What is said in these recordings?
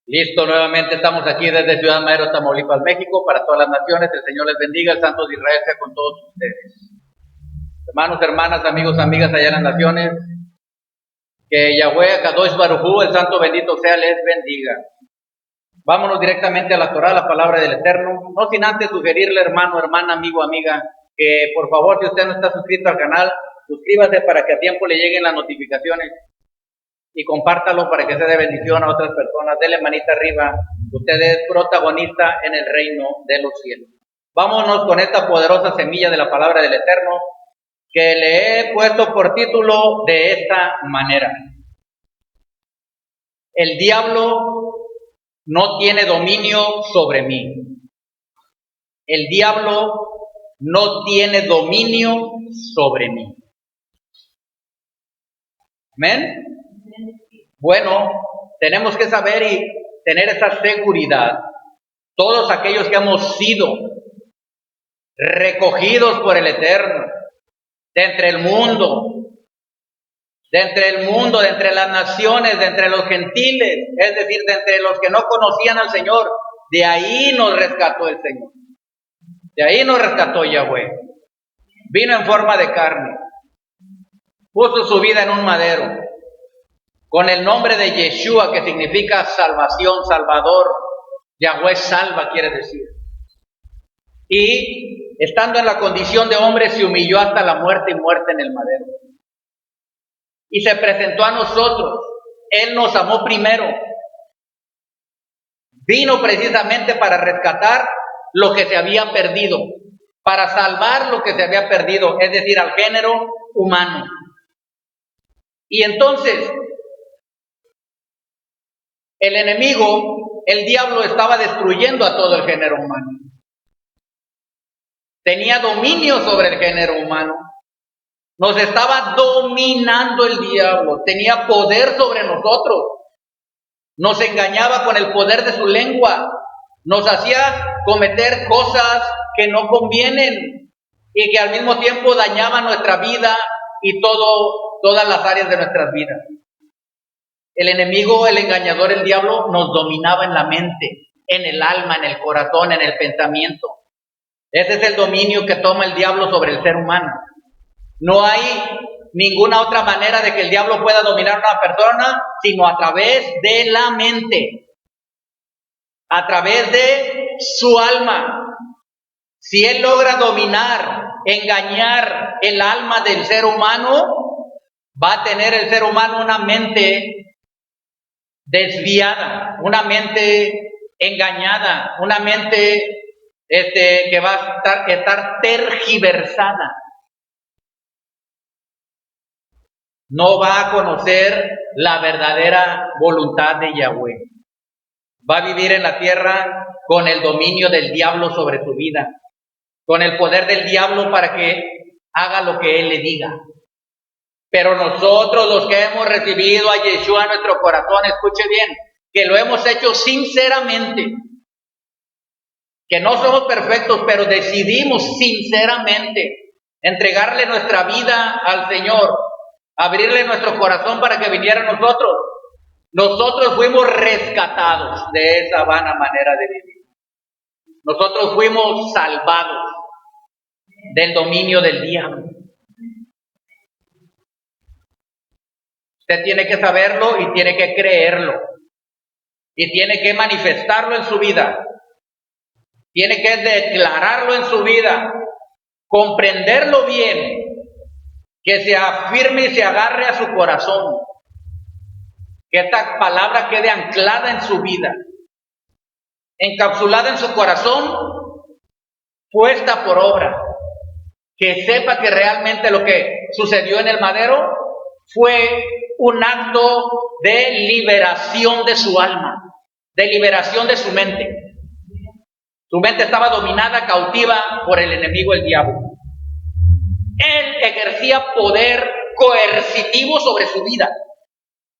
Listo, nuevamente estamos aquí desde Ciudad Madero, Tamaulipas, México, para todas las naciones. El Señor les bendiga, el Santo de Israel sea con todos ustedes. Hermanos, hermanas, amigos, amigas allá en las naciones, que Yahweh, Kadosh Barujú, el Santo bendito sea, les bendiga. Vámonos directamente a la Torah, la palabra del Eterno, no sin antes sugerirle, hermano, hermana, amigo, amiga, que por favor, si usted no está suscrito al canal, suscríbase para que a tiempo le lleguen las notificaciones y compártalo para que sea de bendición a otras personas. Dele manita arriba. Usted es protagonista en el reino de los cielos. Vámonos con esta poderosa semilla de la palabra del Eterno que le he puesto por título de esta manera: el diablo no tiene dominio sobre mí. El diablo no tiene dominio sobre mí. ¿Amén? Bueno, tenemos que saber y tener esa seguridad. Todos aquellos que hemos sido recogidos por el Eterno, de entre el mundo, de entre las naciones, de entre los gentiles, es decir, de entre los que no conocían al Señor, de ahí nos rescató el Señor. De ahí nos rescató Yahweh. Vino en forma de carne, puso su vida en un madero, con el nombre de Yeshua, que significa salvación, salvador. Yahweh salva, quiere decir. Y estando en la condición de hombre, se humilló hasta la muerte y muerte en el madero. Y se presentó a nosotros. Él nos amó primero. Vino precisamente para rescatar lo que se había perdido, para salvar lo que se había perdido, es decir, al género humano. Y entonces, el enemigo, el diablo, estaba destruyendo a todo el género humano. Tenía dominio sobre el género humano. Nos estaba dominando el diablo. Tenía poder sobre nosotros. Nos engañaba con el poder de su lengua. Nos hacía cometer cosas que no convienen y que al mismo tiempo dañaban nuestra vida y todas las áreas de nuestras vidas. El enemigo, el engañador, el diablo, nos dominaba en la mente, en el alma, en el corazón, en el pensamiento. Ese es el dominio que toma el diablo sobre el ser humano. No hay ninguna otra manera de que el diablo pueda dominar a una persona, sino a través de la mente, a través de su alma. Si él logra dominar, engañar el alma del ser humano, va a tener el ser humano una mente desviada, una mente engañada, una mente que va a estar tergiversada. No va a conocer la verdadera voluntad de Yahweh. Va a vivir en la tierra con el dominio del diablo sobre su vida, con el poder del diablo para que haga lo que él le diga. Pero nosotros, los que hemos recibido a Yeshua en nuestro corazón, escuche bien, que lo hemos hecho sinceramente, que no somos perfectos, pero decidimos sinceramente entregarle nuestra vida al Señor, abrirle nuestro corazón para que viniera a nosotros. Nosotros fuimos rescatados de esa vana manera de vivir. Nosotros fuimos salvados del dominio del diablo. Usted tiene que saberlo y tiene que creerlo. Y tiene que manifestarlo en su vida. Tiene que declararlo en su vida. Comprenderlo bien. Que se afirme y se agarre a su corazón. Que esta palabra quede anclada en su vida. Encapsulada en su corazón. Puesta por obra. Que sepa que realmente lo que sucedió en el madero fue un acto de liberación de su alma, de liberación de su mente. Su mente estaba dominada, cautiva por el enemigo, el diablo. Él ejercía poder coercitivo sobre su vida.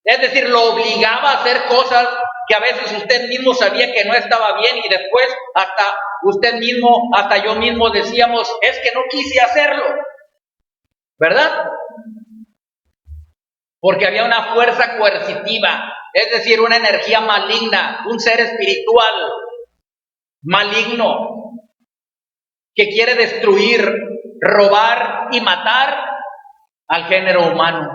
Es decir, lo obligaba a hacer cosas que a veces usted mismo sabía que no estaba bien y después hasta usted mismo, hasta yo mismo decíamos, es que no quise hacerlo. ¿Verdad? porque había una fuerza coercitiva, es decir, una energía maligna, un ser espiritual maligno que quiere destruir, robar y matar al género humano,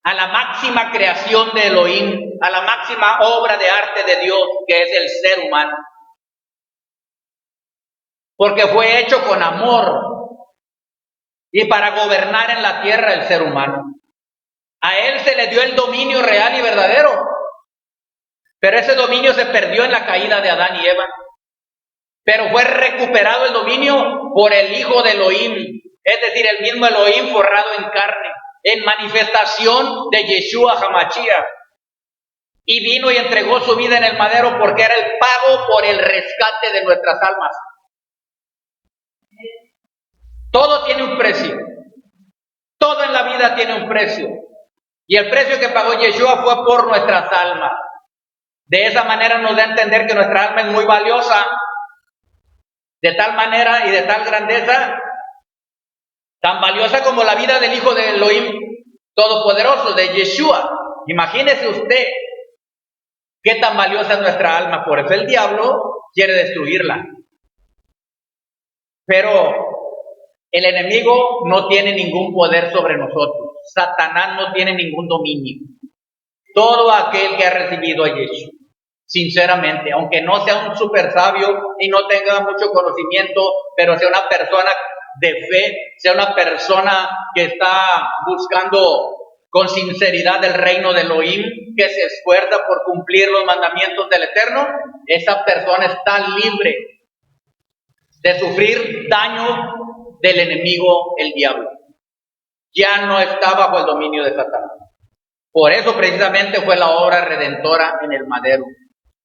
a la máxima creación de Elohim, a la máxima obra de arte de Dios, que es el ser humano. Porque fue hecho con amor y para gobernar en la tierra el ser humano. A él se le dio el dominio real y verdadero, pero ese dominio se perdió en la caída de Adán y Eva. Pero fue recuperado el dominio por el Hijo de Elohim, es decir, el mismo Elohim forrado en carne, en manifestación de Yeshua HaMashiach. Y vino y entregó su vida en el madero porque era el pago por el rescate de nuestras almas. Todo tiene un precio. Todo en la vida tiene un precio. Y el precio que pagó Yeshua fue por nuestras almas. De esa manera nos da a entender que nuestra alma es muy valiosa. De tal manera y de tal grandeza, tan valiosa como la vida del Hijo de Elohim Todopoderoso, de Yeshua. Imagínese usted qué tan valiosa es nuestra alma. Por eso el diablo quiere destruirla. Pero el enemigo no tiene ningún poder sobre nosotros. Satanás no tiene ningún dominio. Todo aquel que ha recibido a Yeshua, sinceramente, aunque no sea un super sabio y no tenga mucho conocimiento, pero sea una persona de fe, sea una persona que está buscando con sinceridad el reino de Elohim, que se esfuerza por cumplir los mandamientos del Eterno, esa persona está libre de sufrir daño del enemigo, el diablo. Ya no está bajo el dominio de Satanás. Por eso precisamente fue la obra redentora en el madero.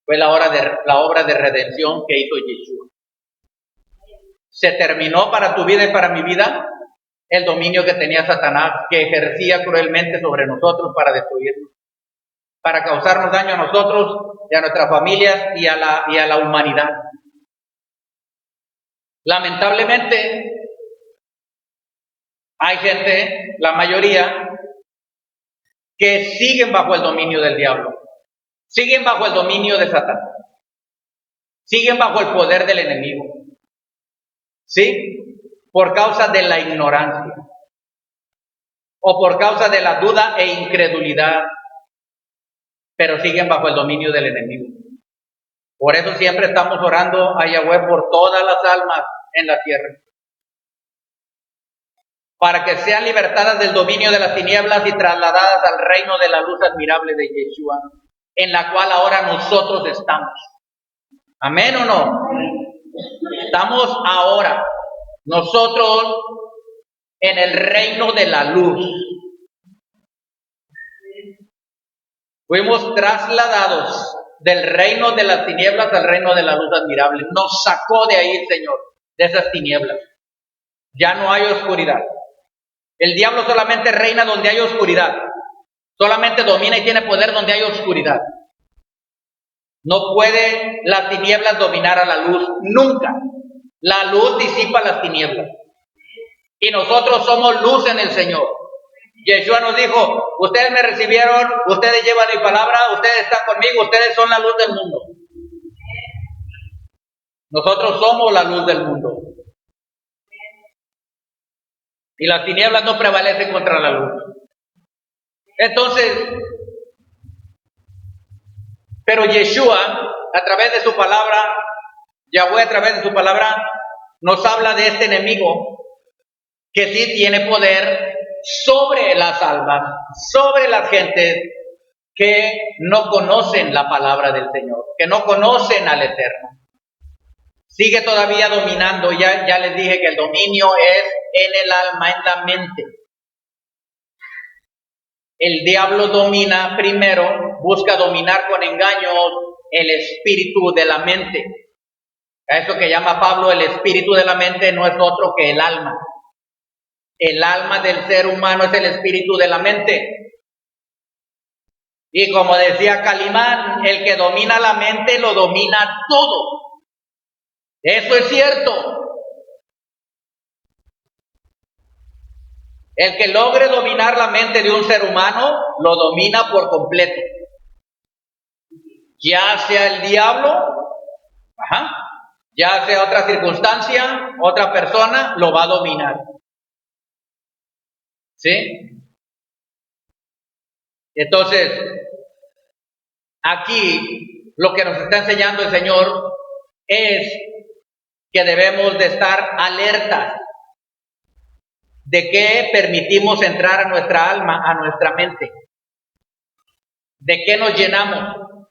Fue la obra de redención que hizo Yeshua. Se terminó para tu vida y para mi vida el dominio que tenía Satanás, que ejercía cruelmente sobre nosotros para destruirnos, para causarnos daño a nosotros y a nuestras familias y a la humanidad. Lamentablemente, hay gente, la mayoría, que siguen bajo el dominio del diablo, siguen bajo el dominio de Satanás, siguen bajo el poder del enemigo, ¿sí? Por causa de la ignorancia o por causa de la duda e incredulidad, pero siguen bajo el dominio del enemigo. Por eso siempre estamos orando a Yahweh por todas las almas en la tierra, para que sean libertadas del dominio de las tinieblas y trasladadas al reino de la luz admirable de Yeshua, en la cual ahora nosotros estamos. ¿Amén o no? Estamos ahora nosotros en el reino de la luz. Fuimos trasladados del reino de las tinieblas al reino de la luz admirable. Nos sacó de ahí el Señor, de esas tinieblas. Ya no hay oscuridad. El diablo solamente reina donde hay oscuridad. Solamente domina y tiene poder donde hay oscuridad. No puede las tinieblas dominar a la luz, nunca. La luz disipa las tinieblas. Y nosotros somos luz en el Señor. Yeshua nos dijo, ustedes me recibieron, ustedes llevan mi palabra, ustedes están conmigo, ustedes son la luz del mundo. Nosotros somos la luz del mundo. Y las tinieblas no prevalecen contra la luz. Entonces, pero Yeshua, a través de su palabra, Yahweh a través de su palabra, nos habla de este enemigo que sí tiene poder sobre las almas, sobre las gentes que no conocen la palabra del Señor, que no conocen al Eterno. Sigue todavía dominando, ya les dije que el dominio es en el alma, en la mente. El diablo domina primero, busca dominar con engaños el espíritu de la mente. A eso que llama Pablo el espíritu de la mente no es otro que el alma. El alma del ser humano es el espíritu de la mente. Y como decía Calimán, el que domina la mente lo domina todo. Eso es cierto. El que logre dominar la mente de un ser humano, lo domina por completo. Ya sea el diablo, ya sea otra circunstancia, otra persona, lo va a dominar. ¿Sí? Entonces, aquí lo que nos está enseñando el Señor es que debemos de estar alertas de qué permitimos entrar a nuestra alma, a nuestra mente, de qué nos llenamos,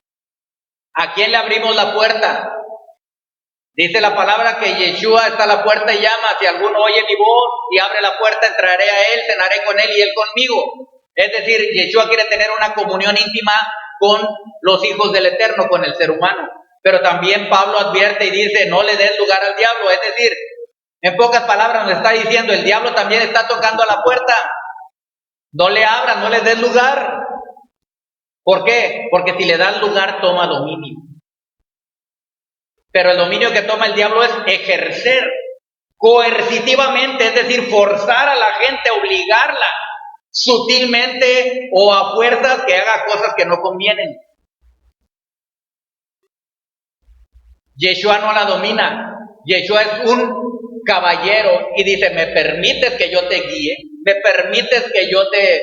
a quién le abrimos la puerta. Dice la palabra que Yeshua está a la puerta y llama: si alguno oye mi voz y abre la puerta, entraré a él, cenaré con él y él conmigo. Es decir, Yeshua quiere tener una comunión íntima con los hijos del Eterno, con el ser humano. Pero también Pablo advierte y dice: no le des lugar al diablo. Es decir, en pocas palabras nos está diciendo: el diablo también está tocando a la puerta. No le abras, no le des lugar. ¿Por qué? Porque si le das lugar, toma dominio. Pero el dominio que toma el diablo es ejercer coercitivamente, es decir, forzar a la gente, obligarla sutilmente o a fuerzas que haga cosas que no convienen. Yeshua no la domina. Yeshua es un caballero y dice: ¿me permites que yo te guíe? ¿Me permites que yo te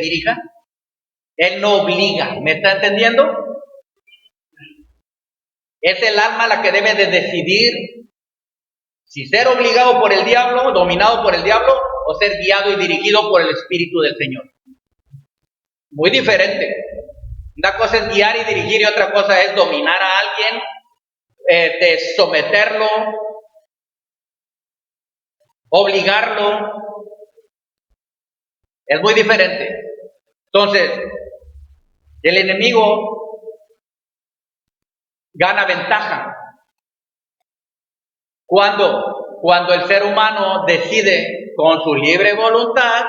dirija? Él no obliga. ¿Me está entendiendo? Es el alma la que debe de decidir si ser obligado por el diablo, dominado por el diablo, o ser guiado y dirigido por el Espíritu del Señor. Muy diferente. Una cosa es guiar y dirigir y otra cosa es dominar a alguien, de someterlo, obligarlo. Es muy diferente. Entonces, el enemigo gana ventaja cuando el ser humano decide con su libre voluntad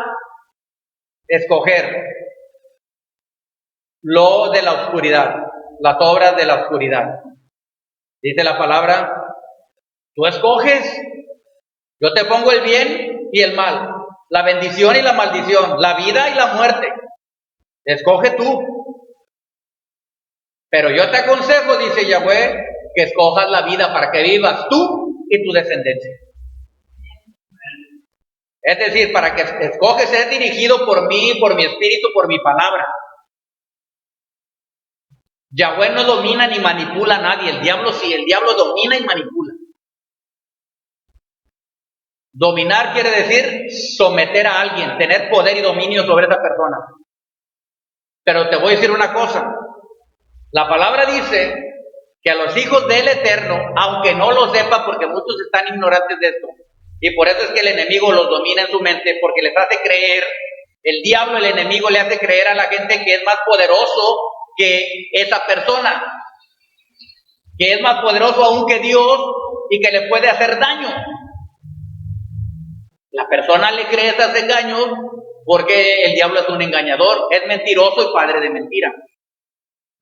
escoger lo de la oscuridad, las obras de la oscuridad. Dice la palabra: tú escoges, yo te pongo el bien y el mal, la bendición y la maldición, la vida y la muerte. Escoge tú. Pero yo te aconsejo, dice Yahweh, que escojas la vida para que vivas tú y tu descendencia. Es decir, para que escoges ser dirigido por mí, por mi espíritu, por mi palabra. Yahweh no domina ni manipula a nadie. El diablo sí, el diablo domina y manipula. Dominar quiere decir someter a alguien, tener poder y dominio sobre esa persona. Pero te voy a decir una cosa. La palabra dice que a los hijos del Eterno, aunque no lo sepa, porque muchos están ignorantes de esto, y por eso es que el enemigo los domina en su mente, porque les hace creer, el diablo, el enemigo, le hace creer a la gente que es más poderoso que esa persona, que es más poderoso aún que Dios y que le puede hacer daño. La persona le cree esos engaños porque el diablo es un engañador, es mentiroso y padre de mentira.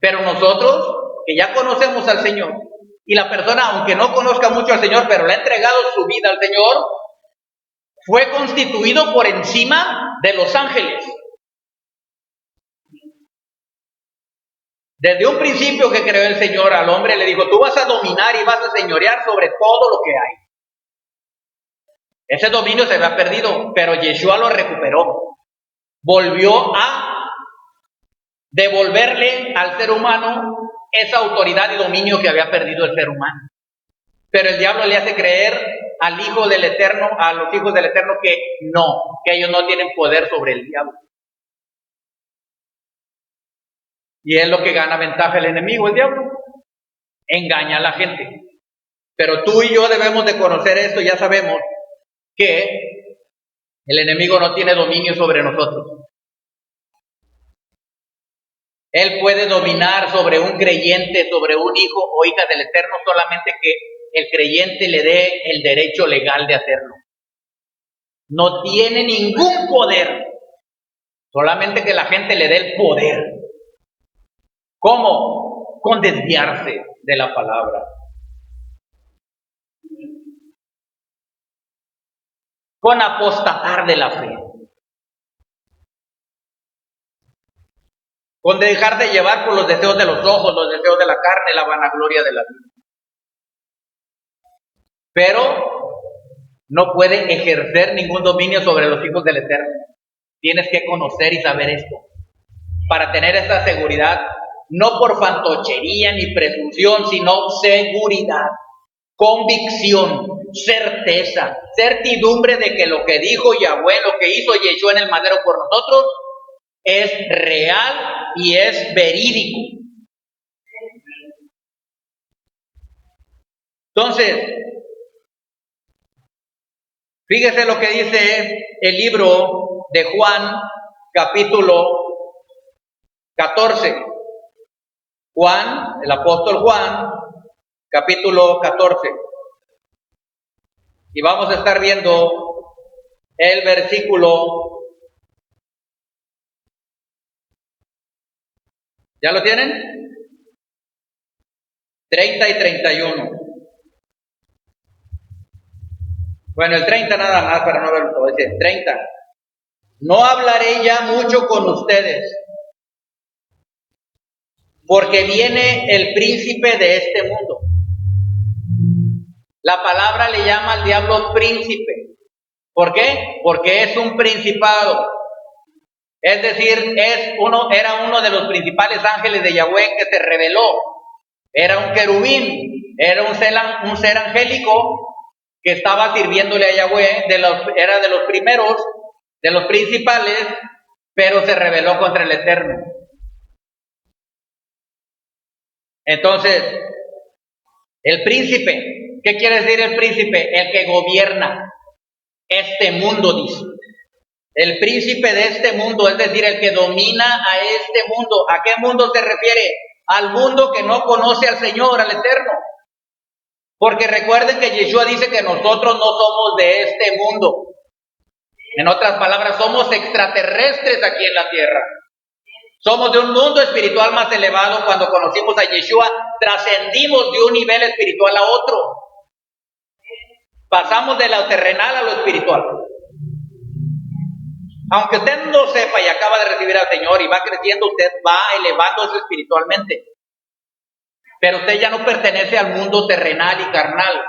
Pero nosotros, que ya conocemos al Señor, y la persona, aunque no conozca mucho al Señor, pero le ha entregado su vida al Señor, fue constituido por encima de los ángeles. Desde un principio que creó el Señor al hombre, le dijo: tú vas a dominar y vas a señorear sobre todo lo que hay. Ese dominio se había perdido, pero Yeshua lo recuperó. Volvió a devolverle al ser humano esa autoridad y dominio que había perdido el ser humano. Pero el diablo le hace creer al Hijo del Eterno, a los hijos del Eterno, que ellos no tienen poder sobre el diablo. Y es lo que gana ventaja el enemigo, el diablo. Engaña a la gente. Pero tú y yo debemos de conocer esto, ya sabemos que el enemigo no tiene dominio sobre nosotros. Él puede dominar sobre un creyente, sobre un hijo o hija del Eterno, solamente que el creyente le dé el derecho legal de hacerlo. No tiene ningún poder, solamente que la gente le dé el poder. ¿Cómo? Con desviarse de la palabra. con apostatar de la fe, con dejar de llevar por los deseos de los ojos, los deseos de la carne, la vanagloria de la vida. Pero no puede ejercer ningún dominio sobre los hijos del Eterno. Tienes que conocer y saber esto para tener esa seguridad, no por fantochería ni presunción, sino seguridad, convicción, certeza, certidumbre de que lo que dijo Yahweh, lo que hizo Yeshua en el madero por nosotros, es real y es verídico. Entonces, fíjese lo que dice el libro de Juan, capítulo 14. Juan, el apóstol Juan, capítulo 14. Y vamos a estar viendo el versículo. ¿Ya lo tienen? 30 y 31. Bueno, el 30 nada más para no verlo todo. Dice 30. No hablaré ya mucho con ustedes, porque viene el príncipe de este mundo. La palabra le llama al diablo príncipe. ¿Por qué? Porque es un principado. Es decir, era uno de los principales ángeles de Yahweh que se reveló. Era un querubín, era un ser angélico que estaba sirviéndole a Yahweh, era de los primeros, de los principales, pero se rebeló contra el Eterno. Entonces, el príncipe, ¿qué quiere decir el príncipe? El que gobierna este mundo, dice. El príncipe de este mundo, es decir, el que domina a este mundo. ¿A qué mundo se refiere? Al mundo que no conoce al Señor, al Eterno. Porque recuerden que Yeshua dice que nosotros no somos de este mundo. En otras palabras, somos extraterrestres aquí en la tierra. Somos de un mundo espiritual más elevado. Cuando conocimos a Yeshua, trascendimos de un nivel espiritual a otro. Pasamos de lo terrenal a lo espiritual. Aunque usted no sepa y acaba de recibir al Señor y va creciendo, usted va elevándose espiritualmente. Pero usted ya no pertenece al mundo terrenal y carnal.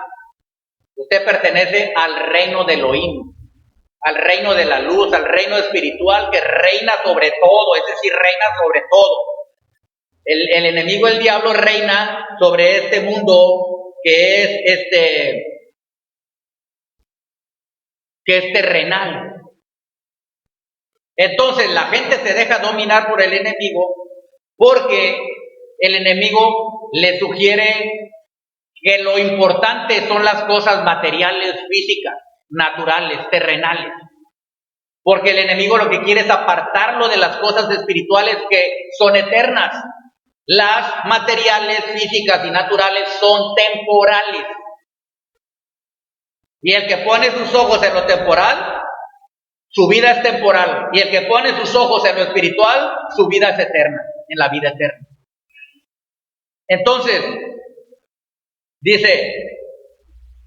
Usted pertenece al reino de Elohim, al reino de la luz, al reino espiritual que reina sobre todo, es decir, reina sobre todo. El enemigo, el diablo, reina sobre este mundo que es terrenal. Entonces la gente se deja dominar por el enemigo porque el enemigo le sugiere que lo importante son las cosas materiales, físicas, naturales, terrenales. Porque el enemigo lo que quiere es apartarlo de las cosas espirituales que son eternas. Las materiales, físicas y naturales son temporales. Y el que pone sus ojos en lo temporal, su vida es temporal. Y el que pone sus ojos en lo espiritual, su vida es eterna, en la vida eterna. Entonces, dice,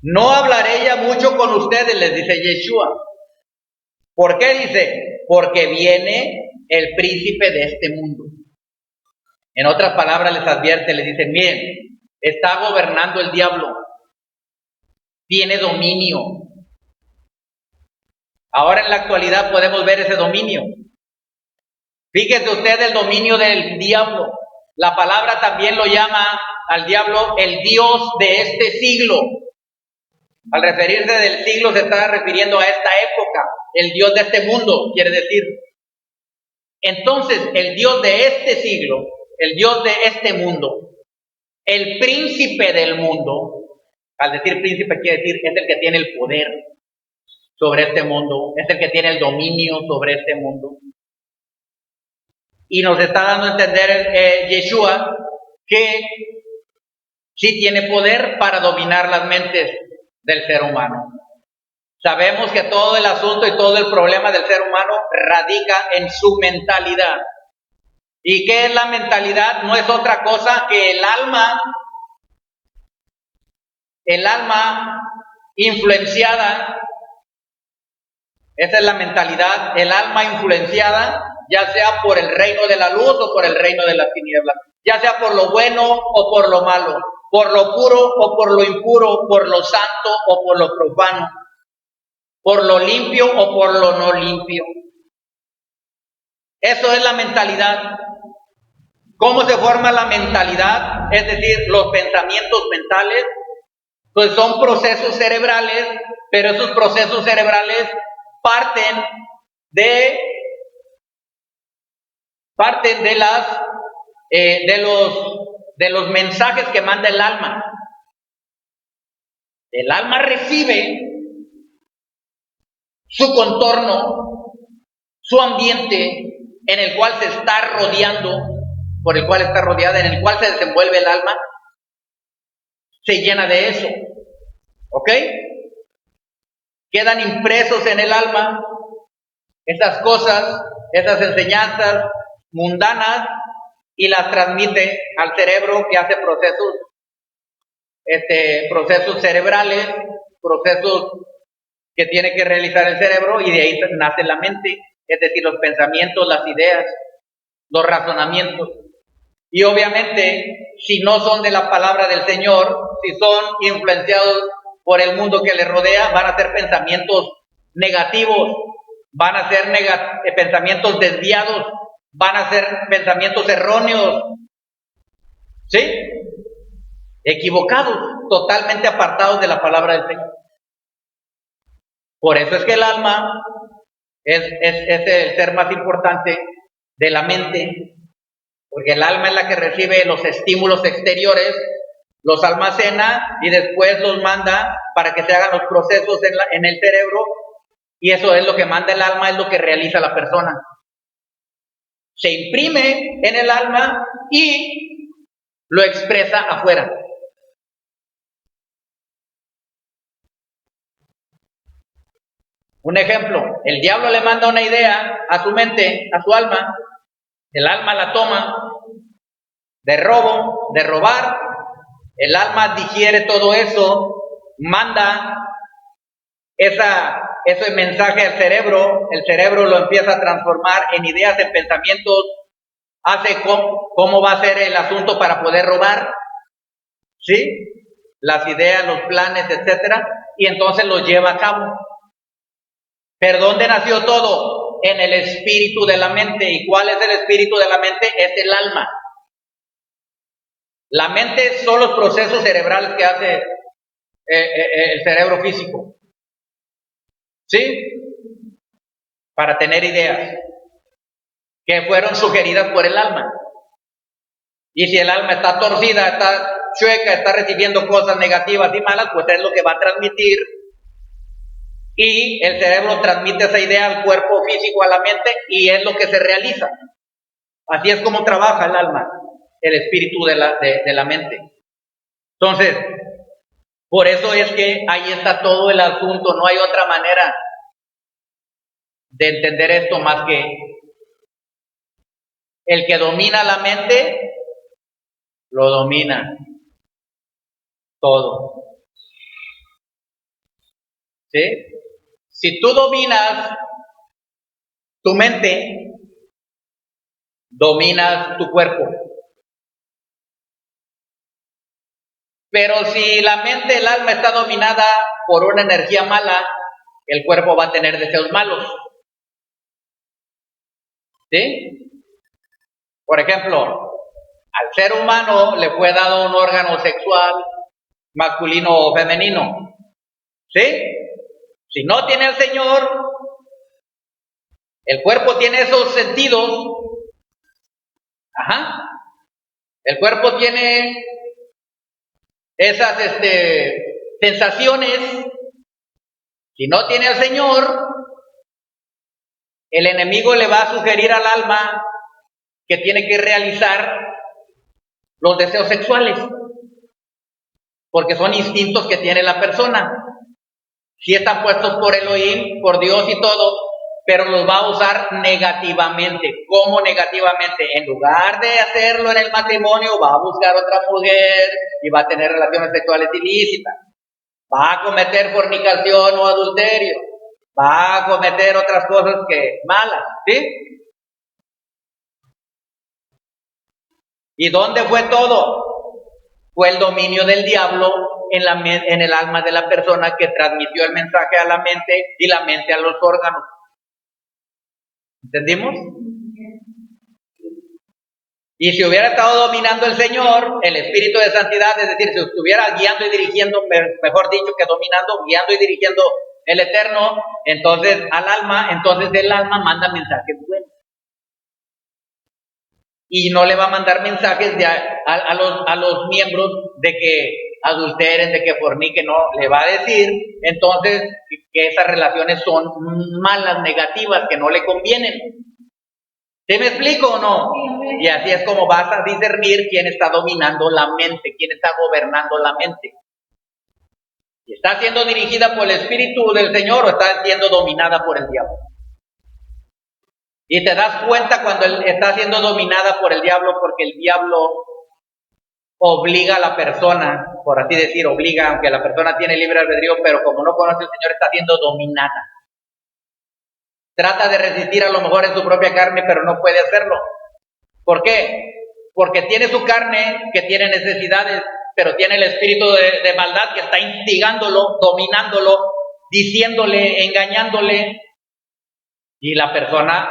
no hablaré ya mucho con ustedes, les dice Yeshua. ¿Por qué dice? Porque viene el príncipe de este mundo. En otras palabras les advierte, les dice, miren, está gobernando el diablo, tiene dominio. Ahora en la actualidad podemos ver ese dominio. Fíjese usted el dominio del diablo. La palabra también lo llama al diablo el Dios de este siglo. Al referirse del siglo se está refiriendo a esta época, el Dios de este mundo, quiere decir. Entonces, el Dios de este siglo, el Dios de este mundo, el príncipe del mundo, al decir príncipe quiere decir es el que tiene el poder sobre este mundo, es el que tiene el dominio sobre este mundo. Y nos está dando a entender Yeshua que sí tiene poder para dominar las mentes del ser humano. Sabemos que todo el asunto y todo el problema del ser humano radica en su mentalidad. ¿Y qué es la mentalidad? No es otra cosa que el alma influenciada Esa es la mentalidad, el alma influenciada, ya sea por el reino de la luz o por el reino de las tinieblas, ya sea por lo bueno o por lo malo, por lo puro o por lo impuro, por lo santo o por lo profano, por lo limpio o por lo no limpio. Eso es la mentalidad. ¿Cómo se forma la mentalidad? Es decir, los pensamientos mentales, pues son procesos cerebrales, pero esos procesos cerebrales parten de las de los mensajes que manda el alma. El alma recibe su contorno, su ambiente en el cual se está rodeando, por el cual está rodeada, en el cual se desenvuelve el alma, se llena de eso. ¿Ok? Quedan impresos en el alma esas cosas, esas enseñanzas mundanas, y las transmite al cerebro, que hace procesos cerebrales, procesos que tiene que realizar el cerebro, y de ahí nace la mente, es decir, los pensamientos, las ideas, los razonamientos. Y obviamente, si no son de la palabra del Señor, si son influenciados por el mundo que les rodea, van a ser pensamientos negativos, van a ser pensamientos desviados, van a ser pensamientos erróneos, ¿sí? Equivocados, totalmente apartados de la palabra del Señor. Por eso es que el alma es el ser más importante de la mente, porque el alma es la que recibe los estímulos exteriores, los almacena y después los manda para que se hagan los procesos en el cerebro, y eso es lo que manda el alma, es lo que realiza la persona. Se imprime en el alma y lo expresa afuera. Un ejemplo, el diablo le manda una idea a su mente, a su alma, el alma la toma de robo, de robar, el alma digiere todo eso, manda ese mensaje al cerebro, el cerebro lo empieza a transformar en ideas, en pensamientos, hace cómo va a ser el asunto para poder robar, ¿sí? Las ideas, los planes, etcétera, y entonces los lleva a cabo. ¿Pero dónde nació todo? En el espíritu de la mente. ¿Y cuál es el espíritu de la mente? Es el alma. La mente son los procesos cerebrales que hace el cerebro físico, ¿sí? Para tener ideas que fueron sugeridas por el alma. Y si el alma está torcida, está chueca, está recibiendo cosas negativas y malas, pues es lo que va a transmitir, y el cerebro transmite esa idea al cuerpo físico, a la mente, y es lo que se realiza. Así es como trabaja el alma, el espíritu de la mente. Entonces, por eso es que ahí está todo el asunto. No hay otra manera de entender esto más que el que domina la mente, lo domina todo. ¿Sí? Si tú dominas tu mente, dominas tu cuerpo. Pero si la mente, el alma está dominada por una energía mala, el cuerpo va a tener deseos malos. ¿Sí? Por ejemplo, al ser humano le fue dado un órgano sexual masculino o femenino. ¿Sí? Si no tiene al Señor, el cuerpo tiene esos sentidos. Ajá. El cuerpo tiene esas sensaciones. Si no tiene al Señor, el enemigo le va a sugerir al alma que tiene que realizar los deseos sexuales, porque son instintos que tiene la persona. Sí están puestos por Elohim, por Dios y todo, pero los va a usar negativamente. ¿Cómo negativamente? En lugar de hacerlo en el matrimonio, va a buscar otra mujer y va a tener relaciones sexuales ilícitas. Va a cometer fornicación o adulterio. va a cometer otras cosas que malas, ¿sí? ¿Y dónde fue todo? Fue el dominio del diablo en el alma de la persona que transmitió el mensaje a la mente y la mente a los órganos. ¿Entendimos? Y si hubiera estado dominando el Señor, el Espíritu de Santidad, es decir, si estuviera guiando y dirigiendo, mejor dicho que dominando, guiando y dirigiendo el Eterno, entonces al alma, entonces el alma manda mensajes buenos. Y no le va a mandar mensajes a los miembros de que adulteren, de que forniquen, no, le va a decir entonces que esas relaciones son malas, negativas, que no le convienen. ¿Sí me explico o no? Y así es como vas a discernir quién está dominando la mente, quién está gobernando la mente. ¿Y está siendo dirigida por el Espíritu del Señor o está siendo dominada por el diablo? Y te das cuenta cuando está siendo dominada por el diablo, porque el diablo obliga a la persona, por así decir, obliga, aunque la persona tiene libre albedrío, pero como no conoce al Señor, está siendo dominada. Trata de resistir a lo mejor en su propia carne, pero no puede hacerlo. ¿Por qué? Porque tiene su carne que tiene necesidades, pero tiene el espíritu de maldad que está instigándolo, dominándolo, diciéndole, engañándole, y la persona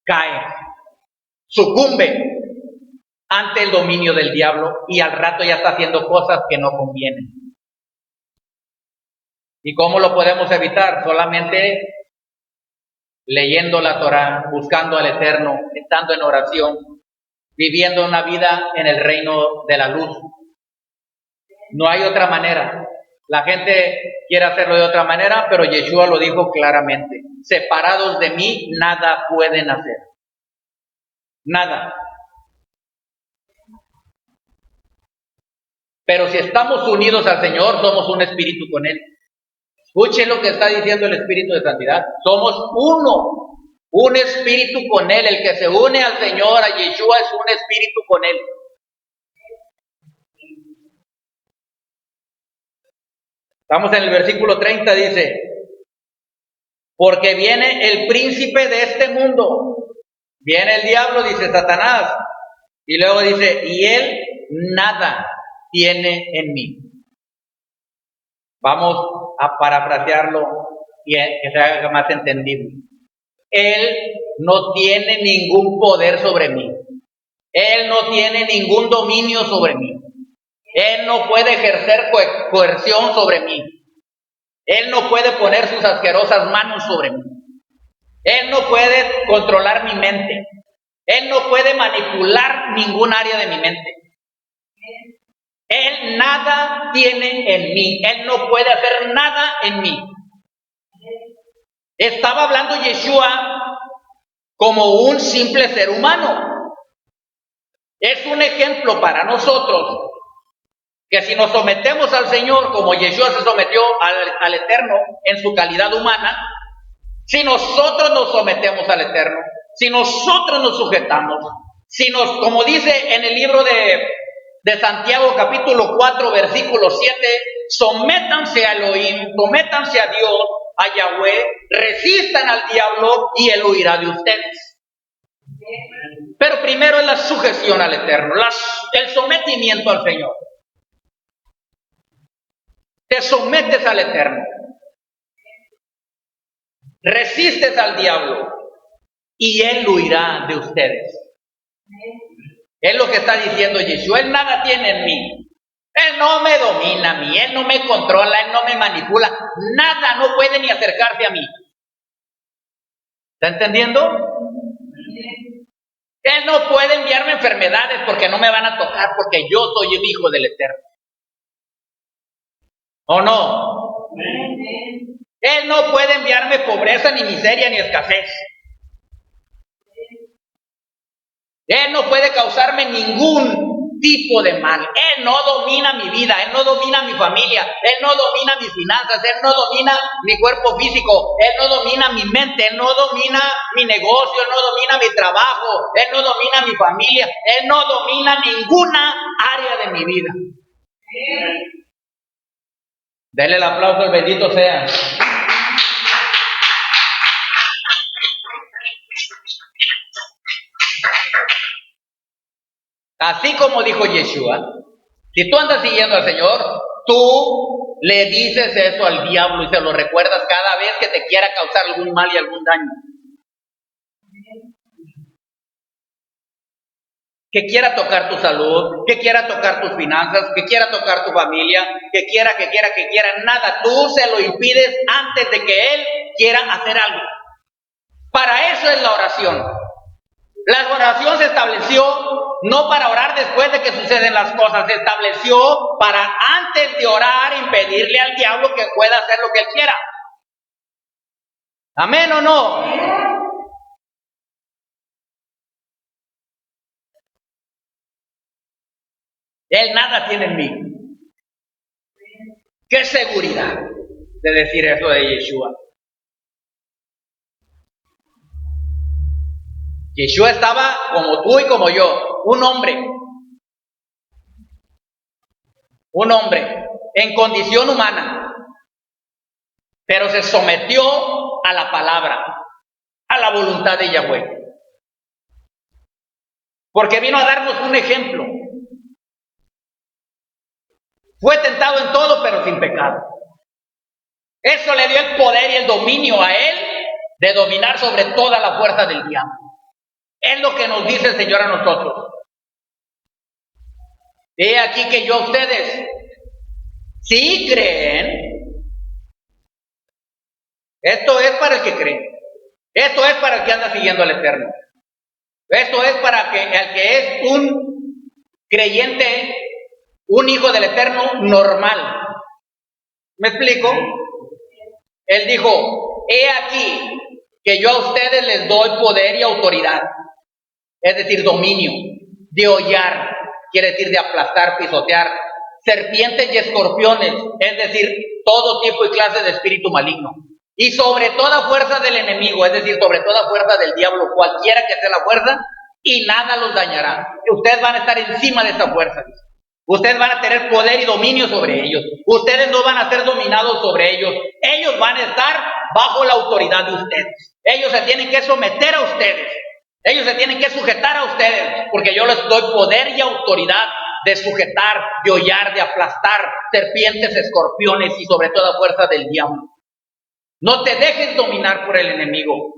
cae, sucumbe ante el dominio del diablo y al rato ya está haciendo cosas que no convienen. ¿Y cómo lo podemos evitar? Solamente leyendo la Torah, buscando al Eterno, estando en oración, viviendo una vida en el reino de la luz. No hay otra manera. La gente quiere hacerlo de otra manera, pero Yeshua lo dijo claramente. Separados de mí, nada pueden hacer. Nada. Pero si estamos unidos al Señor, somos un espíritu con Él. Escuchen lo que está diciendo el Espíritu de Santidad. Somos uno, un espíritu con Él. El que se une al Señor, a Yeshua, es un espíritu con Él. Estamos en el versículo 30, dice, porque viene el príncipe de este mundo. Viene el diablo, dice Satanás. Y luego dice, y él nada tiene en mí. Vamos a parafrasearlo y que se haga más entendible. Él no tiene ningún poder sobre mí. Él no tiene ningún dominio sobre mí. Él no puede ejercer coerción sobre mí. Él no puede poner sus asquerosas manos sobre mí. Él no puede controlar mi mente. Él no puede manipular ningún área de mi mente. Él nada tiene en mí. Él no puede hacer nada en mí. Estaba hablando Yeshua como un simple ser humano. Es un ejemplo para nosotros que si nos sometemos al Señor como Yeshua se sometió al Eterno en su calidad humana, si nosotros nos sometemos al Eterno, si nosotros nos sujetamos, como dice en el libro de Santiago capítulo 4 versículo 7, sométanse a Elohim, sométanse a Dios, a Yahweh, resistan al diablo y él huirá de ustedes. Pero primero es la sujeción al Eterno, el sometimiento al Señor. Te sometes al Eterno, resistes al diablo y él huirá de ustedes. Es lo que está diciendo Yeshua. Él nada tiene en mí. Él no me domina a mí, él no me controla, él no me manipula. Nada, no puede ni acercarse a mí. ¿Está entendiendo? Él no puede enviarme enfermedades porque no me van a tocar, porque yo soy el Hijo del Eterno. ¿O no? Él no puede enviarme pobreza, ni miseria, ni escasez. Él no puede causarme ningún tipo de mal. Él no domina mi vida, Él no domina mi familia, Él no domina mis finanzas, Él no domina mi cuerpo físico, Él no domina mi mente, Él no domina mi negocio, Él no domina mi trabajo, Él no domina mi familia, Él no domina ninguna área de mi vida. Denle el aplauso al bendito sea. Así como dijo Yeshua, si tú andas siguiendo al Señor, tú le dices eso al diablo y se lo recuerdas cada vez que te quiera causar algún mal y algún daño. Que quiera tocar tu salud, que quiera tocar tus finanzas, que quiera tocar tu familia, que quiera, nada. Tú se lo impides antes de que Él quiera hacer algo. Para eso es la oración. La oración se estableció no para orar después de que suceden las cosas, se estableció para antes de orar impedirle al diablo que pueda hacer lo que él quiera. ¿Amén o no? Él nada tiene en mí. ¿Qué seguridad de decir eso de Yeshua? Yeshua estaba como tú y como yo, un hombre en condición humana, pero se sometió a la palabra, a la voluntad de Yahweh. Porque vino a darnos un ejemplo. Fue tentado en todo, pero sin pecado. Eso le dio el poder y el dominio a él de dominar sobre toda la fuerza del diablo. Es lo que nos dice el Señor a nosotros. He aquí que yo a ustedes, si creen, esto es para el que cree, esto es para el que anda siguiendo al Eterno, esto es para el que es un creyente, un hijo del Eterno normal. ¿Me explico? Él dijo, he aquí que yo a ustedes les doy poder y autoridad, es decir, dominio, de hollar, quiere decir de aplastar, pisotear, serpientes y escorpiones, es decir, todo tipo y clase de espíritu maligno, y sobre toda fuerza del enemigo, es decir, sobre toda fuerza del diablo, cualquiera que sea la fuerza, y nada los dañará. Ustedes van a estar encima de esa fuerza. Ustedes van a tener poder y dominio sobre ellos. Ustedes no van a ser dominados sobre ellos. Ellos van a estar bajo la autoridad de ustedes. Ellos se tienen que someter a ustedes. Ellos se tienen que sujetar a ustedes, porque yo les doy poder y autoridad de sujetar, de hollar, de aplastar serpientes, escorpiones y sobre toda fuerza del diablo. No te dejes dominar por el enemigo.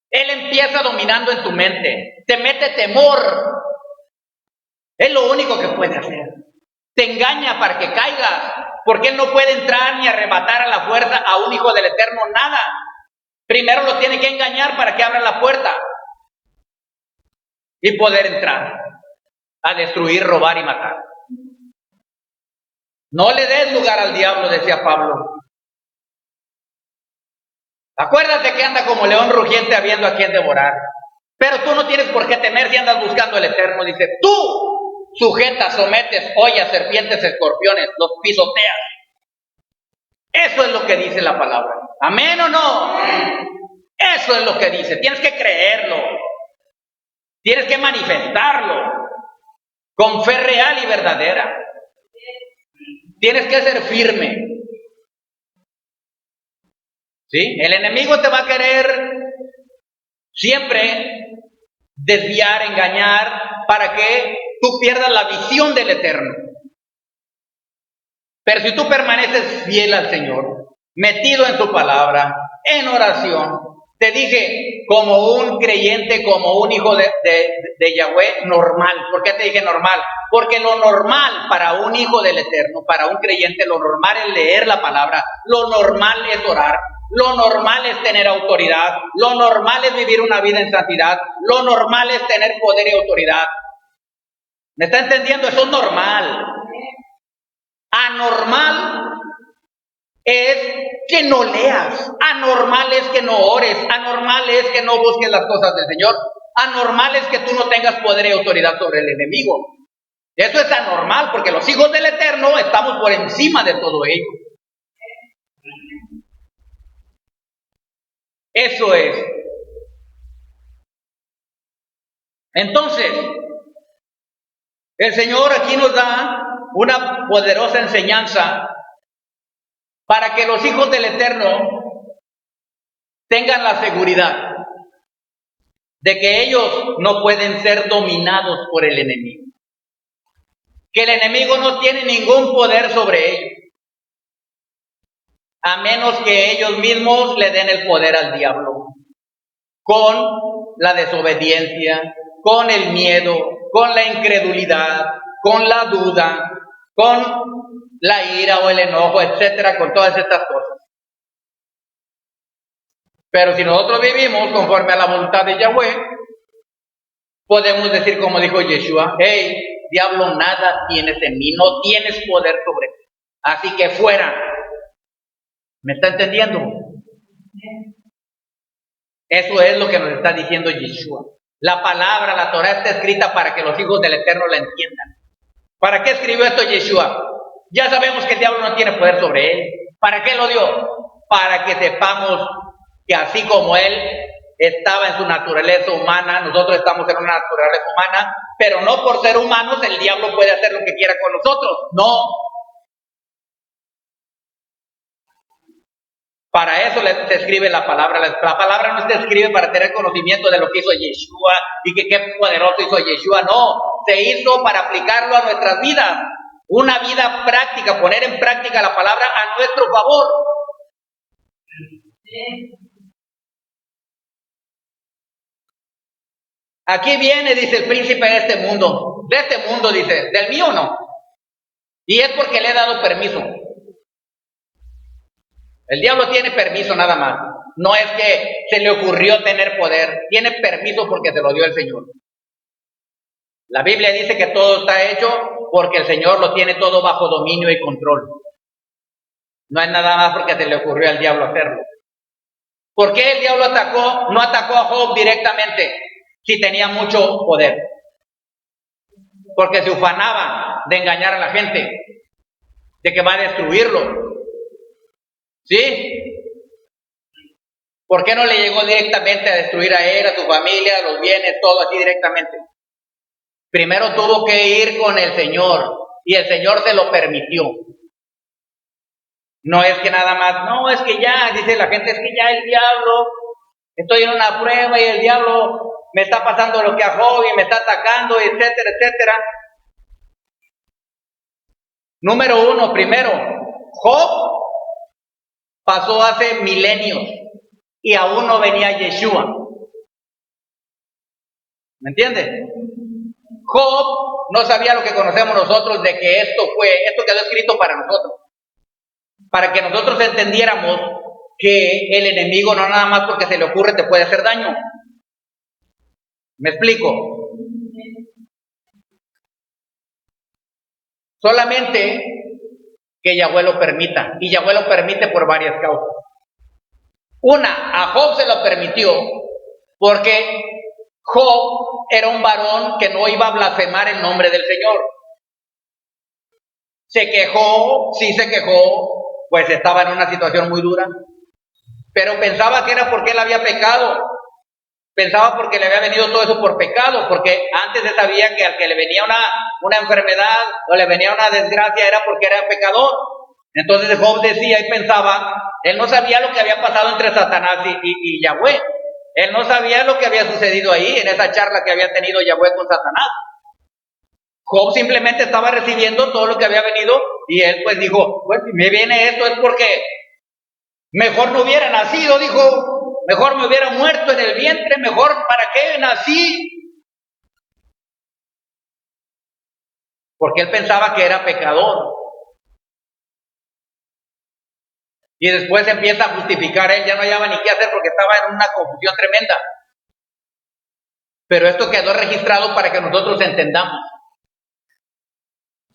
Él empieza dominando en tu mente. Te mete temor. Es lo único que puede hacer. Te engaña para que caigas, porque él no puede entrar ni arrebatar a la fuerza a un hijo del Eterno nada. Primero lo tiene que engañar para que abra la puerta y poder entrar a destruir, robar y matar. No le des lugar al diablo, decía Pablo. Acuérdate que anda como león rugiente habiendo a quien devorar. Pero tú no tienes por qué temer si andas buscando el Eterno. Dice, tú sujetas, sometes, ollas, serpientes, escorpiones, los pisoteas. Eso es lo que dice la palabra. ¿Amén o no? Eso es lo que dice. Tienes que creerlo. Tienes que manifestarlo con fe real y verdadera. Tienes que ser firme. ¿Sí? El enemigo te va a querer siempre desviar, engañar, para que tú pierdas la visión del Eterno. Pero si tú permaneces fiel al Señor, metido en su palabra, en oración, te dije, como un creyente, como un hijo de Yahweh normal. ¿Por qué te dije normal? Porque lo normal para un hijo del Eterno, para un creyente, lo normal es leer la palabra, lo normal es orar, lo normal es tener autoridad, lo normal es vivir una vida en santidad, lo normal es tener poder y autoridad. ¿Me está entendiendo? Eso es normal. Anormal es que no leas, anormal es que no ores, anormal es que no busques las cosas del Señor, anormal es que tú no tengas poder y autoridad sobre el enemigo. Eso es anormal, porque los hijos del Eterno estamos por encima de todo ello. Eso es. Entonces, el Señor aquí nos da una poderosa enseñanza para que los hijos del Eterno tengan la seguridad de que ellos no pueden ser dominados por el enemigo. que el enemigo no tiene ningún poder sobre ellos, a menos que ellos mismos le den el poder al diablo, con la desobediencia, con el miedo, con la incredulidad, con la duda, con la ira o el enojo, etcétera, con todas estas cosas. Pero si nosotros vivimos conforme a la voluntad de Yahweh, podemos decir como dijo Yeshua: hey, diablo, nada tienes en mí, no tienes poder sobre mí, así que fuera. ¿Me está entendiendo? Eso es lo que nos está diciendo Yeshua. La palabra, la Torah, está escrita para que los hijos del Eterno la entiendan. ¿Para qué escribió esto Yeshua? Ya sabemos que el diablo no tiene poder sobre él. ¿Para qué lo dio? Para que sepamos que así como él estaba en su naturaleza humana, nosotros estamos en una naturaleza humana, pero no por ser humanos el diablo puede hacer lo que quiera con nosotros. No. Para eso se escribe la palabra. La palabra no se escribe para tener conocimiento de lo que hizo Yeshua y que qué poderoso hizo Yeshua. No, se hizo para aplicarlo a nuestras vidas. Una vida práctica, poner en práctica la palabra a nuestro favor. Aquí viene, dice el príncipe de este mundo, dice, del mío no. Y es porque le he dado permiso. El diablo tiene permiso nada más. No es que se le ocurrió tener poder. Tiene permiso porque se lo dio el Señor. La Biblia dice que todo está hecho porque el Señor lo tiene todo bajo dominio y control. No es nada más porque se le ocurrió al diablo hacerlo. ¿Por qué el diablo no atacó a Job directamente si tenía mucho poder? Porque se ufanaba de engañar a la gente, de que va a destruirlo. ¿Sí? ¿Por qué no le llegó directamente a destruir a él, a su familia, a los bienes, todo así directamente? Primero tuvo que ir con el Señor y el Señor se lo permitió. No es que nada más, no, es que ya, dice la gente, es que ya el diablo, estoy en una prueba y el diablo me está pasando lo que a Job y me está atacando, etcétera, etcétera. Número uno, primero, Job pasó hace milenios y aún no venía Yeshua. ¿Me entiendes? Job no sabía lo que conocemos nosotros de que esto quedó escrito para nosotros. Para que nosotros entendiéramos que el enemigo no nada más porque se le ocurre te puede hacer daño. ¿Me explico? Solamente que Yahweh lo permita. Y Yahweh lo permite por varias causas. Una, a Job se lo permitió porque Job era un varón que no iba a blasfemar el nombre del Señor. Se quejó, sí se quejó, pues estaba en una situación muy dura, pero pensaba que era porque él había pecado, pensaba porque le había venido todo eso por pecado, porque antes se sabía que al que le venía una enfermedad o le venía una desgracia era porque era pecador. Entonces Job decía y pensaba, él no sabía lo que había pasado entre Satanás y Yahweh, él no sabía lo que había sucedido ahí en esa charla que había tenido Yahweh con Satanás. Job simplemente estaba recibiendo todo lo que había venido y él pues dijo, pues si me viene esto es porque mejor no hubiera nacido, dijo, mejor me hubiera muerto en el vientre, mejor para qué nací. Porque él pensaba que era pecador. Y después empieza a justificar, él ya no hallaba ni qué hacer porque estaba en una confusión tremenda. Pero esto quedó registrado para que nosotros entendamos.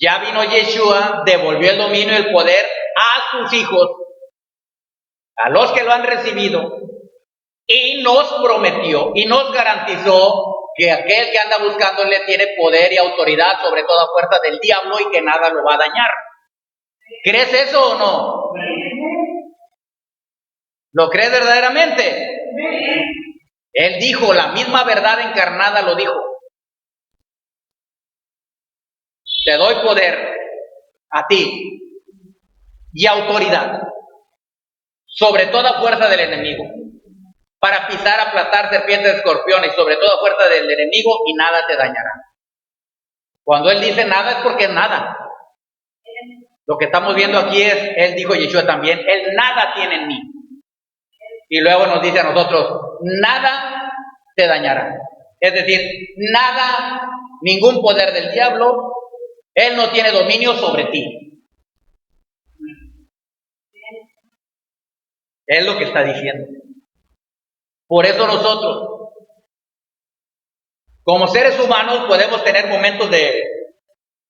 Ya vino Yeshua, devolvió el dominio y el poder a sus hijos, a los que lo han recibido, y nos prometió y nos garantizó que aquel que anda buscándole tiene poder y autoridad sobre toda fuerza del diablo y que nada lo va a dañar. ¿Crees eso o no? ¿Lo crees verdaderamente? Él dijo, la misma verdad encarnada lo dijo. Te doy poder a ti y autoridad sobre toda fuerza del enemigo, para pisar, aplastar serpientes, escorpiones, sobre toda fuerza del enemigo y nada te dañará. Cuando Él dice nada es porque es nada. Lo que estamos viendo aquí es, Él dijo, Yeshua también, Él nada tiene en mí. Y luego nos dice a nosotros, nada te dañará. Es decir, nada, ningún poder del diablo, Él no tiene dominio sobre ti. Es lo que está diciendo. Por eso nosotros, como seres humanos, podemos tener momentos de,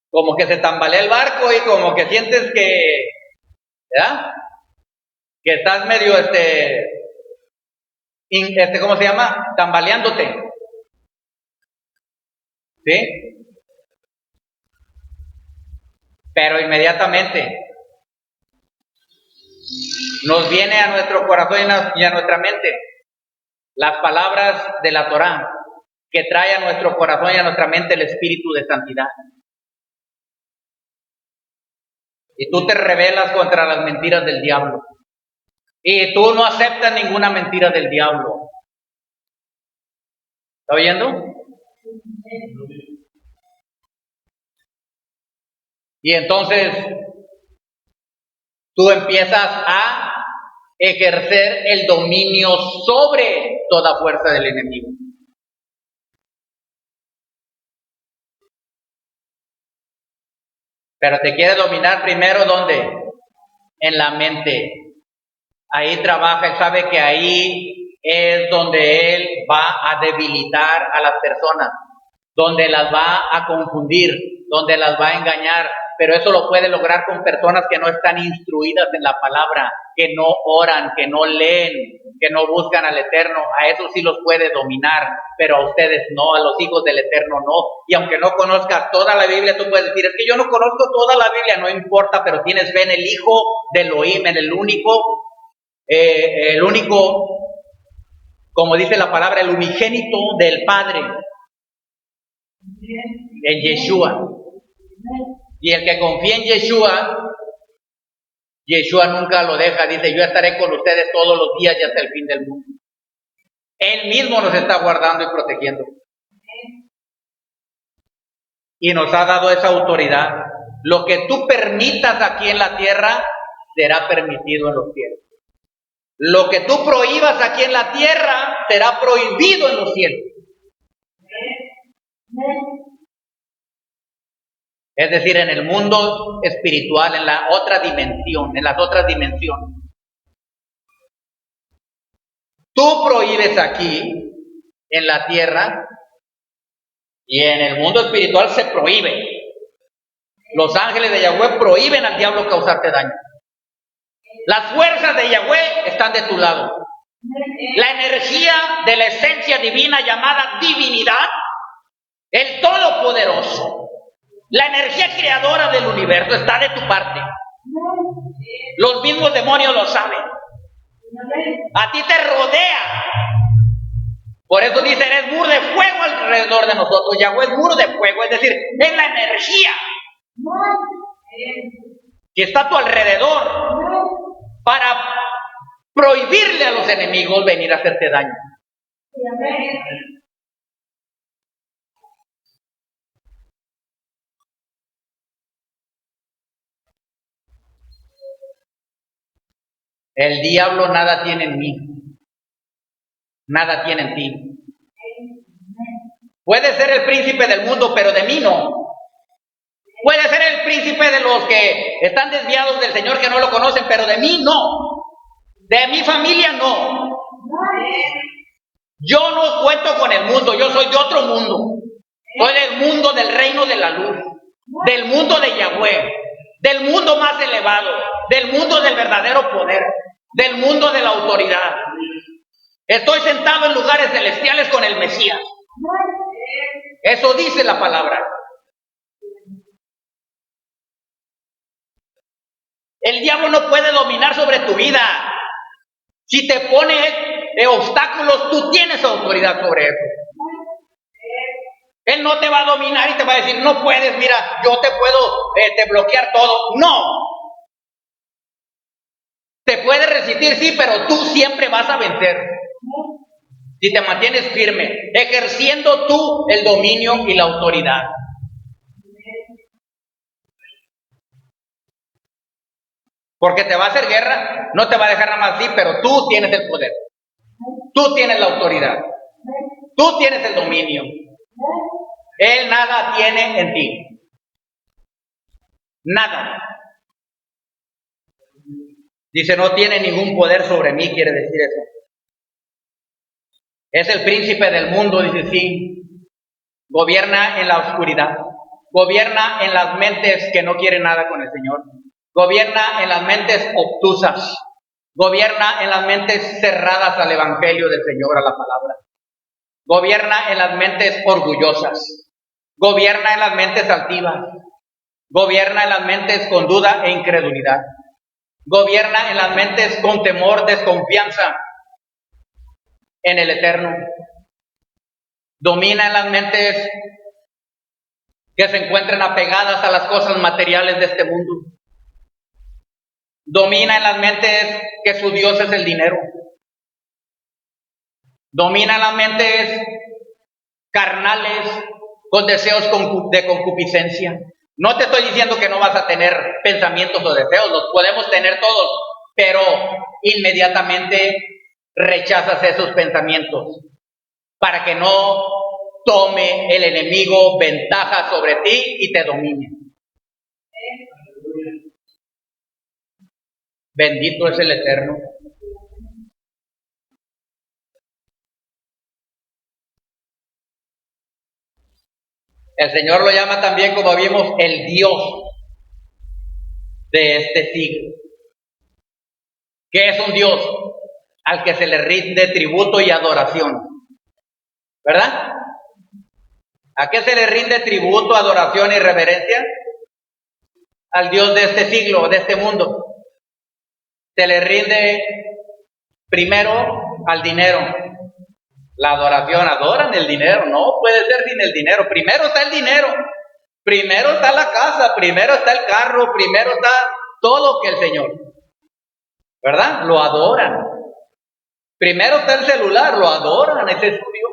como que se tambalea el barco y como que sientes que, ¿verdad? Que estás medio, ¿cómo se llama? Tambaleándote. ¿Sí? Pero inmediatamente nos viene a nuestro corazón y a nuestra mente las palabras de la Torá que trae a nuestro corazón y a nuestra mente el espíritu de santidad. Y tú te rebelas contra las mentiras del diablo. Y tú no aceptas ninguna mentira del diablo. ¿Está oyendo? Y entonces tú empiezas a ejercer el dominio sobre toda fuerza del enemigo. Pero te quiere dominar primero, ¿dónde? En la mente. Ahí trabaja, Él sabe que ahí es donde Él va a debilitar a las personas, donde las va a confundir, donde las va a engañar. Pero eso lo puede lograr con personas que no están instruidas en la palabra, que no oran, que no leen, que no buscan al Eterno. A eso sí los puede dominar, pero a ustedes no, a los hijos del Eterno no. Y aunque no conozcas toda la Biblia, tú puedes decir, es que yo no conozco toda la Biblia, no importa, pero tienes fe en el Hijo de Elohim, en el único, como dice la palabra, el unigénito del Padre, en Yeshua. Y el que confía en Yeshua, Yeshua nunca lo deja, dice, yo estaré con ustedes todos los días y hasta el fin del mundo. Él mismo nos está guardando y protegiendo. Y nos ha dado esa autoridad. Lo que tú permitas aquí en la tierra, será permitido en los cielos. Lo que tú prohíbas aquí en la tierra, será prohibido en los cielos. Es decir, en el mundo espiritual, en la otra dimensión, en las otras dimensiones. Tú prohíbes aquí, en la tierra, y en el mundo espiritual se prohíbe. Los ángeles de Yahweh prohíben al diablo causarte daño. Las fuerzas de Yahweh están de tu lado. La energía de la esencia divina llamada divinidad, el Todopoderoso, la energía creadora del universo está de tu parte. Los mismos demonios lo saben. A ti te rodea. Por eso dice, eres muro de fuego alrededor de nosotros. Yahweh es muro de fuego, es decir, es la energía que está a tu alrededor para prohibirle a los enemigos venir a hacerte daño. El diablo nada tiene en mí, nada tiene en ti. Puede ser el príncipe del mundo, pero de mí no. Puede ser el príncipe de los que están desviados del Señor, que no lo conocen, pero de mí no. De mi familia no. Yo no cuento con el mundo, yo soy de otro mundo. Soy del mundo del reino de la luz, del mundo de Yahweh, del mundo más elevado, del mundo del verdadero poder, del mundo de la autoridad. Estoy sentado en lugares celestiales con el Mesías. Eso dice la palabra. El diablo no puede dominar sobre tu vida. Si te pone obstáculos, tú tienes autoridad sobre eso. Él no te va a dominar y te va a decir, no puedes, mira, yo te puedo te bloquear todo. No. Te puede resistir, sí, pero tú siempre vas a vencer. Si te mantienes firme, ejerciendo tú el dominio y la autoridad. Porque te va a hacer guerra, no te va a dejar nada más así, pero tú tienes el poder. Tú tienes la autoridad. Tú tienes el dominio. Él nada tiene en ti. Nada. Dice, no tiene ningún poder sobre mí, quiere decir eso. Es el príncipe del mundo, dice, sí. Gobierna en la oscuridad. Gobierna en las mentes que no quieren nada con el Señor. Gobierna en las mentes obtusas. Gobierna en las mentes cerradas al Evangelio del Señor, a la palabra. Gobierna en las mentes orgullosas. Gobierna en las mentes altivas. Gobierna en las mentes con duda e incredulidad. Gobierna en las mentes con temor, desconfianza en el Eterno. Domina en las mentes que se encuentren apegadas a las cosas materiales de este mundo. Domina en las mentes que su Dios es el dinero. Domina en las mentes carnales con deseos de concupiscencia. No te estoy diciendo que no vas a tener pensamientos o deseos, los podemos tener todos, pero inmediatamente rechazas esos pensamientos para que no tome el enemigo ventaja sobre ti y te domine. Bendito es el Eterno. El Señor lo llama también, como vimos, el Dios de este siglo. ¿Qué es un Dios? Al que se le rinde tributo y adoración. ¿Verdad? ¿A qué se le rinde tributo, adoración y reverencia? Al Dios de este siglo, de este mundo. Se le rinde primero al dinero. La adoración, adoran el dinero, no puede ser sin el dinero. Primero está el dinero, primero está la casa, primero está el carro, primero está todo que el Señor. ¿Verdad? Lo adoran. Primero está el celular, lo adoran, ese es su Dios.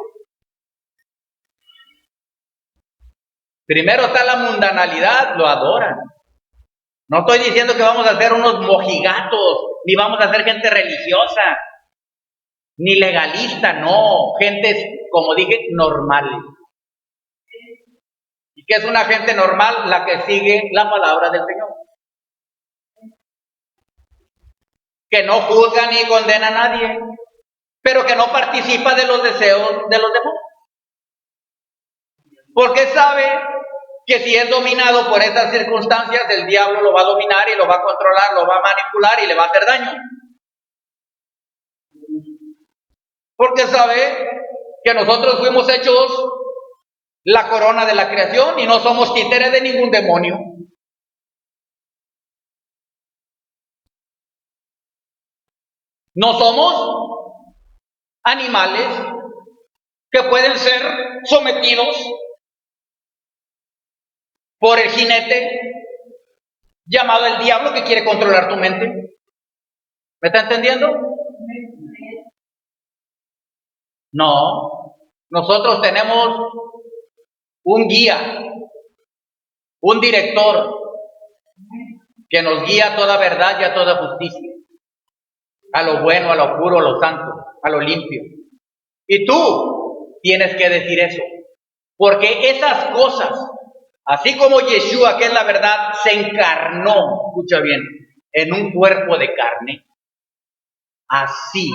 Primero está la mundanalidad, lo adoran. No estoy diciendo que vamos a ser unos mojigatos, ni vamos a ser gente religiosa, ni legalista, no, gentes, como dije, normales. ¿Y qué es una gente normal? La que sigue la palabra del Señor. Que no juzga ni condena a nadie, pero que no participa de los deseos de los demás. Porque sabe que si es dominado por estas circunstancias, el diablo lo va a dominar y lo va a controlar, lo va a manipular y le va a hacer daño. Porque sabe que nosotros fuimos hechos la corona de la creación y no somos títeres de ningún demonio. No somos animales que pueden ser sometidos por el jinete llamado el diablo que quiere controlar tu mente. ¿Me está entendiendo? No. Nosotros tenemos un guía, un director que nos guía a toda verdad y a toda justicia, a lo bueno, a lo puro, a lo santo, a lo limpio. Y tú tienes que decir eso, porque esas cosas, así como Yeshua, que es la verdad, se encarnó, escucha bien, en un cuerpo de carne, así,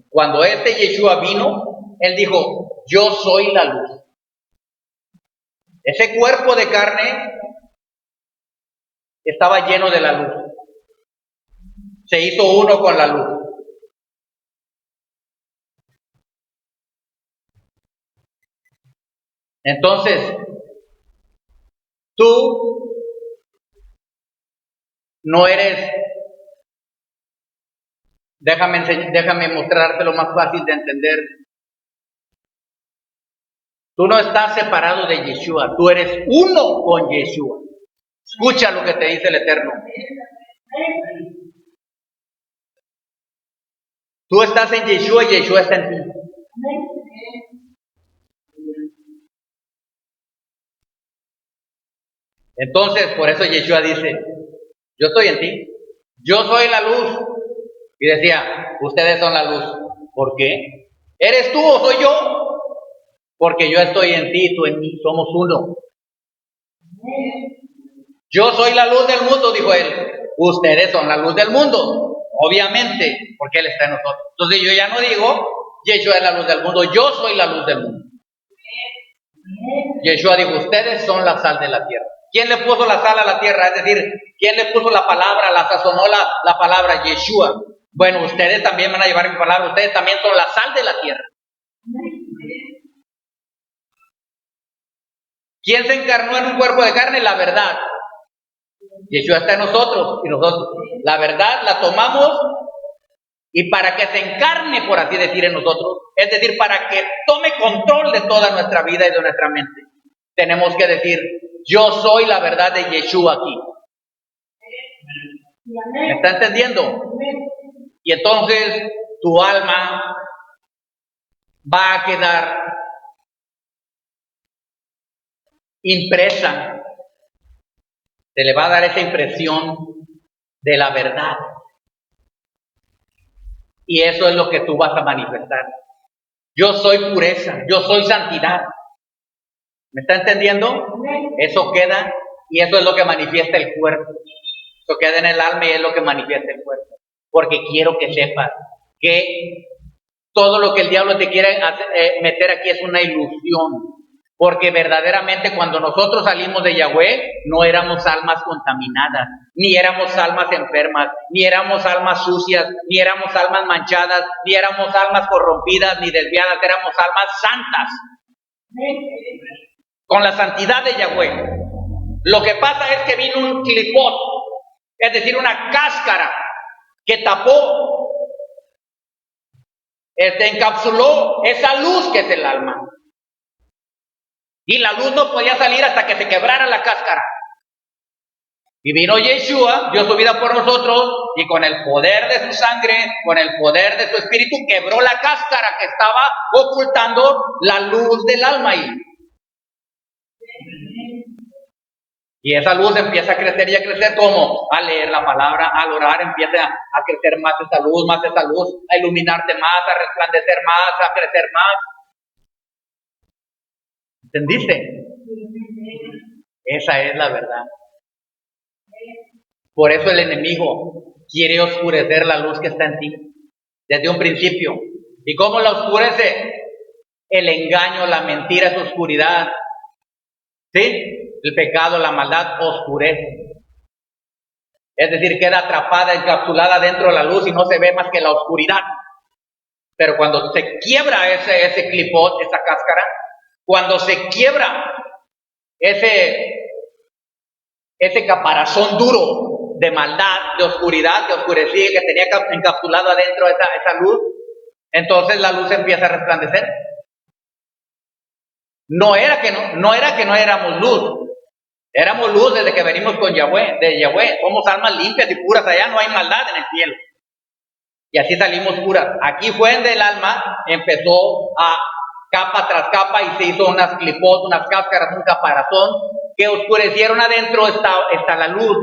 cuando este Yeshua vino, él dijo, yo soy la luz. Ese cuerpo de carne estaba lleno de la luz. Se hizo uno con la luz. Entonces, tú no eres, déjame mostrarte lo más fácil de entender. Tú no estás separado de Yeshua, tú eres uno con Yeshua. Escucha lo que te dice el Eterno. Tú estás en Yeshua y Yeshua está en ti. Entonces, por eso Yeshua dice, yo estoy en ti, yo soy la luz. Y decía, ustedes son la luz. ¿Por qué? ¿Eres tú o soy yo? Porque yo estoy en ti, tú en mí, somos uno. Yo soy la luz del mundo, dijo él. Ustedes son la luz del mundo. Obviamente, porque Él está en nosotros. Entonces yo ya no digo, Yeshua es la luz del mundo, yo soy la luz del mundo. Yeshua dijo, ustedes son la sal de la tierra. ¿Quién le puso la sal a la tierra? Es decir, ¿quién le puso la palabra, la sazonó la palabra? Yeshua. Bueno, ustedes también van a llevar mi palabra, ustedes también son la sal de la tierra. ¿Quién se encarnó en un cuerpo de carne? La verdad. Yeshua está en nosotros y nosotros la verdad la tomamos y para que se encarne, por así decir, en nosotros, es decir, para que tome control de toda nuestra vida y de nuestra mente, tenemos que decir, yo soy la verdad de Yeshua aquí. ¿Me está entendiendo? Y entonces tu alma va a quedar impresa, se le va a dar esa impresión de la verdad. Y eso es lo que tú vas a manifestar. Yo soy pureza, yo soy santidad. ¿Me está entendiendo? Eso queda y eso es lo que manifiesta el cuerpo. Eso queda en el alma y es lo que manifiesta el cuerpo. Porque quiero que sepas que todo lo que el diablo te quiere meter aquí es una ilusión. Porque verdaderamente cuando nosotros salimos de Yahweh, no éramos almas contaminadas, ni éramos almas enfermas, ni éramos almas sucias, ni éramos almas manchadas, ni éramos almas corrompidas, ni desviadas, éramos almas santas. Con la santidad de Yahweh. Lo que pasa es que vino un clipot, es decir, una cáscara que tapó, encapsuló esa luz que es el alma. Y la luz no podía salir hasta que se quebrara la cáscara. Y vino Yeshua, dio su vida por nosotros, y con el poder de su sangre, con el poder de su espíritu, quebró la cáscara que estaba ocultando la luz del alma ahí. Y esa luz empieza a crecer y a crecer, ¿cómo? A leer la palabra, al orar, empieza a crecer más esa luz, a iluminarte más, a resplandecer más, a crecer más. ¿Entendiste? Esa es la verdad. Por eso el enemigo quiere oscurecer la luz que está en ti, desde un principio. ¿Y cómo la oscurece? El engaño, la mentira, esa oscuridad. ¿Sí? El pecado, la maldad oscurece. Es decir, queda atrapada, encapsulada dentro de la luz y no se ve más que la oscuridad. Pero cuando se quiebra ese clipot, esa cáscara, cuando se quiebra ese caparazón duro de maldad, de oscuridad, que oscurecía, que tenía encapsulado adentro esa luz, entonces la luz empieza a resplandecer. No era que no éramos luz. Éramos luz desde que venimos con Yahweh, de Yahweh. Somos almas limpias y puras, allá no hay maldad en el cielo. Y así salimos puras. Aquí fue donde el alma empezó a capa tras capa y se hizo unas clipot, unas cáscaras, un caparazón que oscurecieron adentro está la luz.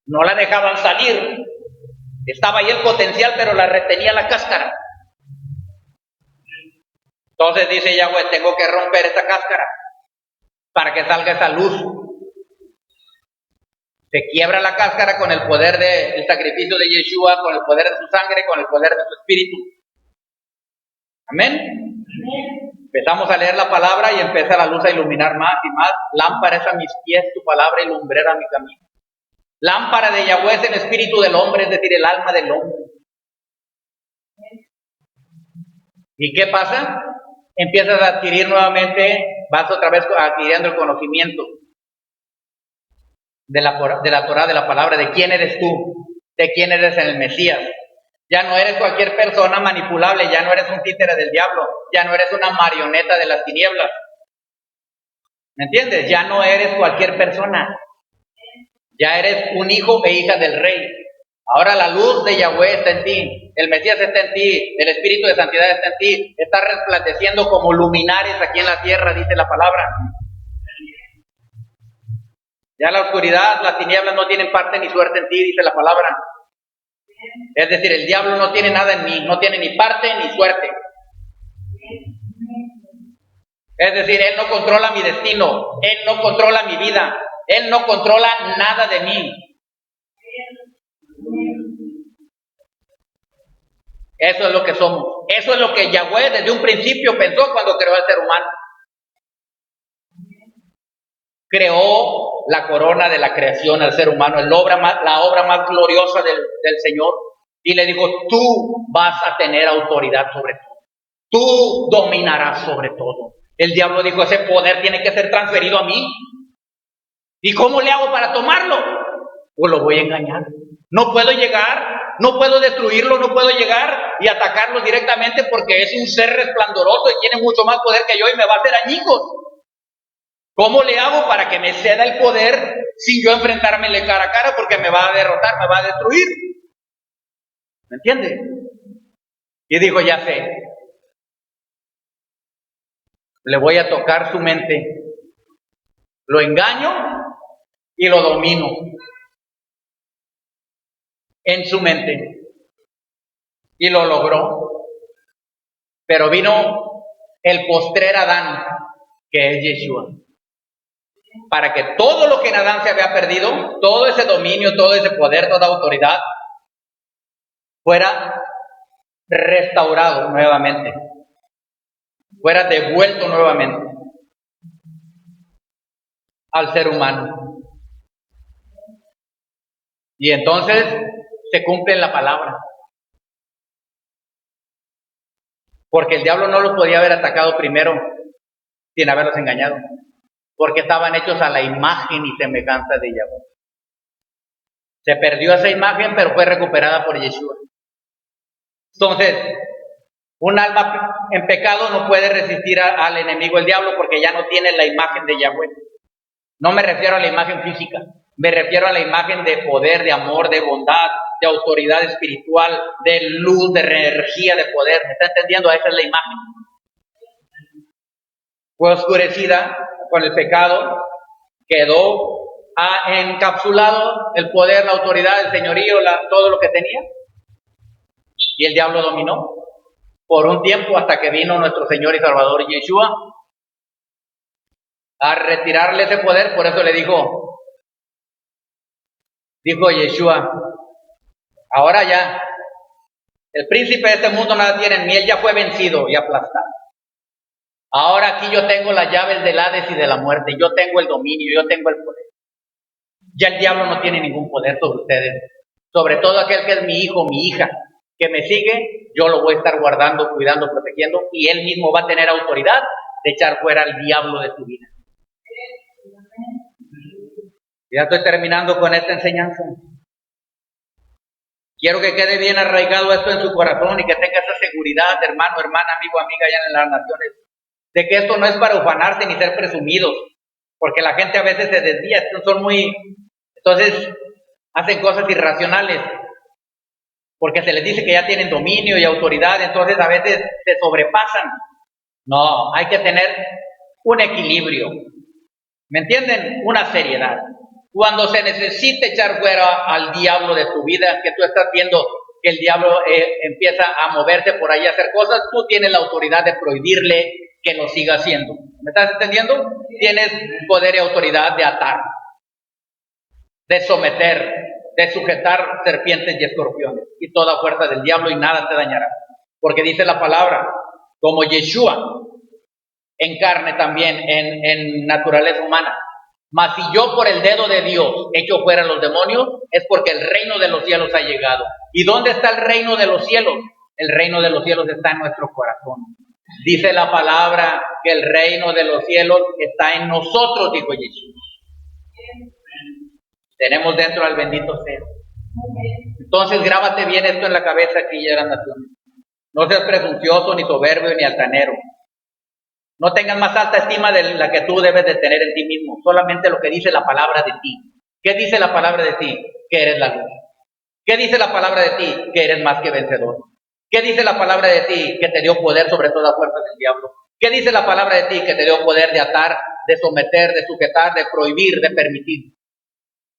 No la dejaban salir. Estaba ahí el potencial, pero la retenía la cáscara. Entonces dice Yahweh, tengo que romper esta cáscara para que salga esa luz. Se quiebra la cáscara con el poder del sacrificio de Yeshua, con el poder de su sangre, con el poder de su espíritu. Amén. Empezamos a leer la palabra y empieza la luz a iluminar más y más. Lámpara es a mis pies tu palabra y lumbrera a mi camino. Lámpara de Yahweh es el espíritu del hombre, es decir, el alma del hombre. ¿Y qué pasa? Empiezas a adquirir nuevamente, vas otra vez adquiriendo el conocimiento de la Torah, de la palabra, de quién eres tú, de quién eres en el Mesías. Ya no eres cualquier persona manipulable, ya no eres un títere del diablo, ya no eres una marioneta de las tinieblas. ¿Me entiendes? Ya no eres cualquier persona. Ya eres un hijo e hija del rey. Ahora la luz de Yahweh está en ti, el Mesías está en ti, el Espíritu de Santidad está en ti, está resplandeciendo como luminares aquí en la tierra, dice la palabra. Ya la oscuridad, las tinieblas no tienen parte ni suerte en ti, dice la palabra. Es decir, el diablo no tiene nada en mí, no tiene ni parte ni suerte. Es decir, él no controla mi destino, él no controla mi vida, él no controla nada de mí. Eso es lo que somos. Eso es lo que Yahweh desde un principio pensó cuando creó al ser humano. Creó la corona de la creación al ser humano, la obra más gloriosa del Señor, y le dijo, tú vas a tener autoridad sobre todo, tú dominarás sobre todo. El diablo dijo, ese poder tiene que ser transferido a mí. ¿Y cómo le hago para tomarlo? Pues lo voy a engañar. No puedo llegar, no puedo destruirlo, no puedo llegar y atacarlo directamente porque es un ser resplandoroso y tiene mucho más poder que yo y me va a hacer añicos. ¿Cómo le hago para que me ceda el poder sin yo enfrentármele cara a cara? Porque me va a derrotar, me va a destruir. ¿Me entiende? Y dijo, ya sé, le voy a tocar su mente, lo engaño y lo domino en su mente. Y lo logró. Pero vino el postrer Adán, que es Yeshua, para que todo lo que en Adán se había perdido, todo ese dominio, todo ese poder, toda autoridad, fuera restaurado nuevamente, fuera devuelto nuevamente al ser humano. Y entonces se cumple la palabra. Porque el diablo no los podía haber atacado primero sin haberlos engañado. Porque estaban hechos a la imagen y semejanza de Yahweh. Se perdió esa imagen, pero fue recuperada por Yeshua. Entonces, un alma en pecado no puede resistir al enemigo, el diablo, porque ya no tiene la imagen de Yahweh. No me refiero a la imagen física, me refiero a la imagen de poder, de amor, de bondad, de autoridad espiritual, de luz, de energía, de poder. ¿Me está entendiendo? Esa es la imagen. Fue oscurecida con el pecado, quedó encapsulado el poder, la autoridad, el señorío, todo lo que tenía, y el diablo dominó por un tiempo hasta que vino nuestro Señor y Salvador Yeshua a retirarle ese poder. Por eso le dijo Yeshua, ahora ya, el príncipe de este mundo nada tiene en mí, él ya fue vencido y aplastado. Ahora aquí yo tengo las llaves del Hades y de la muerte, yo tengo el dominio, yo tengo el poder. Ya el diablo no tiene ningún poder sobre ustedes, sobre todo aquel que es mi hijo, mi hija, que me sigue, yo lo voy a estar guardando, cuidando, protegiendo, y él mismo va a tener autoridad de echar fuera al diablo de tu vida. Ya estoy terminando con esta enseñanza. Quiero que quede bien arraigado esto en su corazón y que tenga esa seguridad, hermano, hermana, amigo, amiga, allá en las naciones, de que esto no es para ufanarse ni ser presumidos, porque la gente a veces se desvía, entonces hacen cosas irracionales, porque se les dice que ya tienen dominio y autoridad, entonces a veces se sobrepasan. No, hay que tener un equilibrio, ¿me entienden? Una seriedad. Cuando se necesite echar fuera al diablo de tu vida, que tú estás viendo que el diablo empieza a moverse por ahí a hacer cosas, tú tienes la autoridad de prohibirle que lo siga haciendo. ¿Me estás entendiendo? Tienes poder y autoridad de atar, de someter, de sujetar serpientes y escorpiones y toda fuerza del diablo, y nada te dañará. Porque dice la palabra, como Yeshua en carne también, en naturaleza humana. Mas si yo por el dedo de Dios echo fuera los demonios, es porque el reino de los cielos ha llegado. ¿Y dónde está el reino de los cielos? El reino de los cielos está en nuestro corazón. Dice la palabra que el reino de los cielos está en nosotros, dijo Jesús. Tenemos dentro al bendito sea. Entonces grábate bien esto en la cabeza, aquí ya eran naciones. No seas presuncioso, ni soberbio, ni altanero. No tengas más alta estima de la que tú debes de tener en ti mismo, solamente lo que dice la palabra de ti. ¿Qué dice la palabra de ti? Que eres la luz. ¿Qué dice la palabra de ti? Que eres más que vencedor. ¿Qué dice la palabra de ti? Que te dio poder sobre toda fuerza del diablo. ¿Qué dice la palabra de ti? Que te dio poder de atar, de someter, de sujetar, de prohibir, de permitir.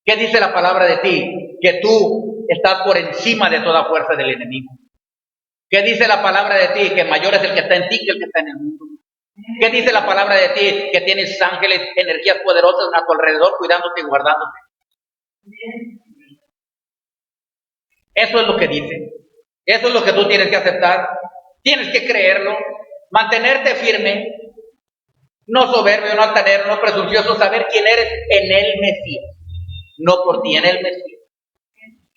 ¿Qué dice la palabra de ti? Que tú estás por encima de toda fuerza del enemigo. ¿Qué dice la palabra de ti? Que mayor es el que está en ti que el que está en el mundo. ¿Qué dice la palabra de ti? Que tienes ángeles, energías poderosas a tu alrededor cuidándote y guardándote. Eso es lo que dice. Eso es lo que tú tienes que aceptar. Tienes que creerlo. Mantenerte firme. No soberbio, no altanero, no presuncioso. Saber quién eres en el Mesías. No por ti, en el Mesías.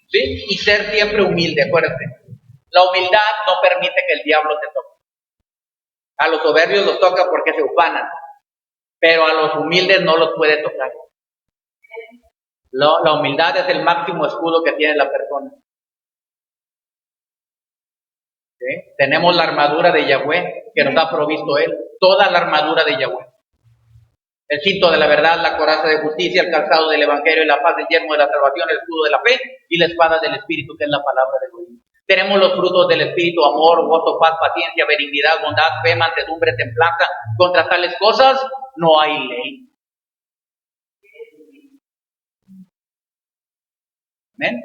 ¿Sí? Y ser siempre humilde, acuérdate. La humildad no permite que el diablo te toque. A los soberbios los toca porque se ufanan, pero a los humildes no los puede tocar. La humildad es el máximo escudo que tiene la persona. ¿Sí? Tenemos la armadura de Yahweh que nos ha provisto Él, toda la armadura de Yahweh. El cinto de la verdad, la coraza de justicia, el calzado del evangelio, la paz, el yelmo de la salvación, el escudo de la fe y la espada del Espíritu, que es la palabra de Dios. Tenemos los frutos del Espíritu: amor, gozo, paz, paciencia, benignidad, bondad, fe, mansedumbre, templanza. Contra tales cosas no hay ley. ¿Amén?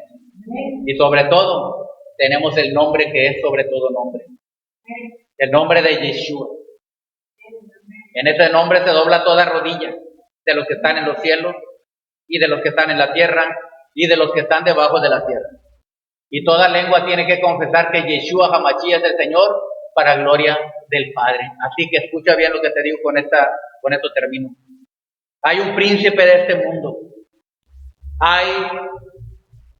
Y sobre todo, tenemos el nombre que es sobre todo nombre. El nombre de Yeshua. En ese nombre se dobla toda rodilla de los que están en los cielos y de los que están en la tierra y de los que están debajo de la tierra. Y toda lengua tiene que confesar que Yeshua HaMashiach es el Señor, para gloria del Padre. Así que escucha bien lo que te digo con esto termino. Hay un príncipe de este mundo. Hay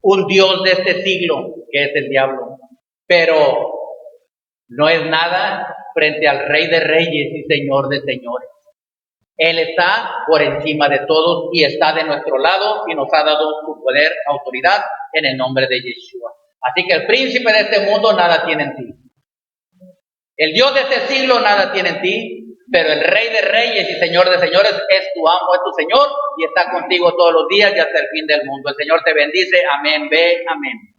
un Dios de este siglo, que es el diablo. Pero no es nada frente al Rey de Reyes y Señor de Señores. Él está por encima de todos y está de nuestro lado y nos ha dado su poder, autoridad en el nombre de Yeshua. Así que el príncipe de este mundo nada tiene en ti. El Dios de este siglo nada tiene en ti, pero el Rey de Reyes y Señor de Señores es tu amo, es tu Señor y está contigo todos los días y hasta el fin del mundo. El Señor te bendice. Amén. Ve. Amén.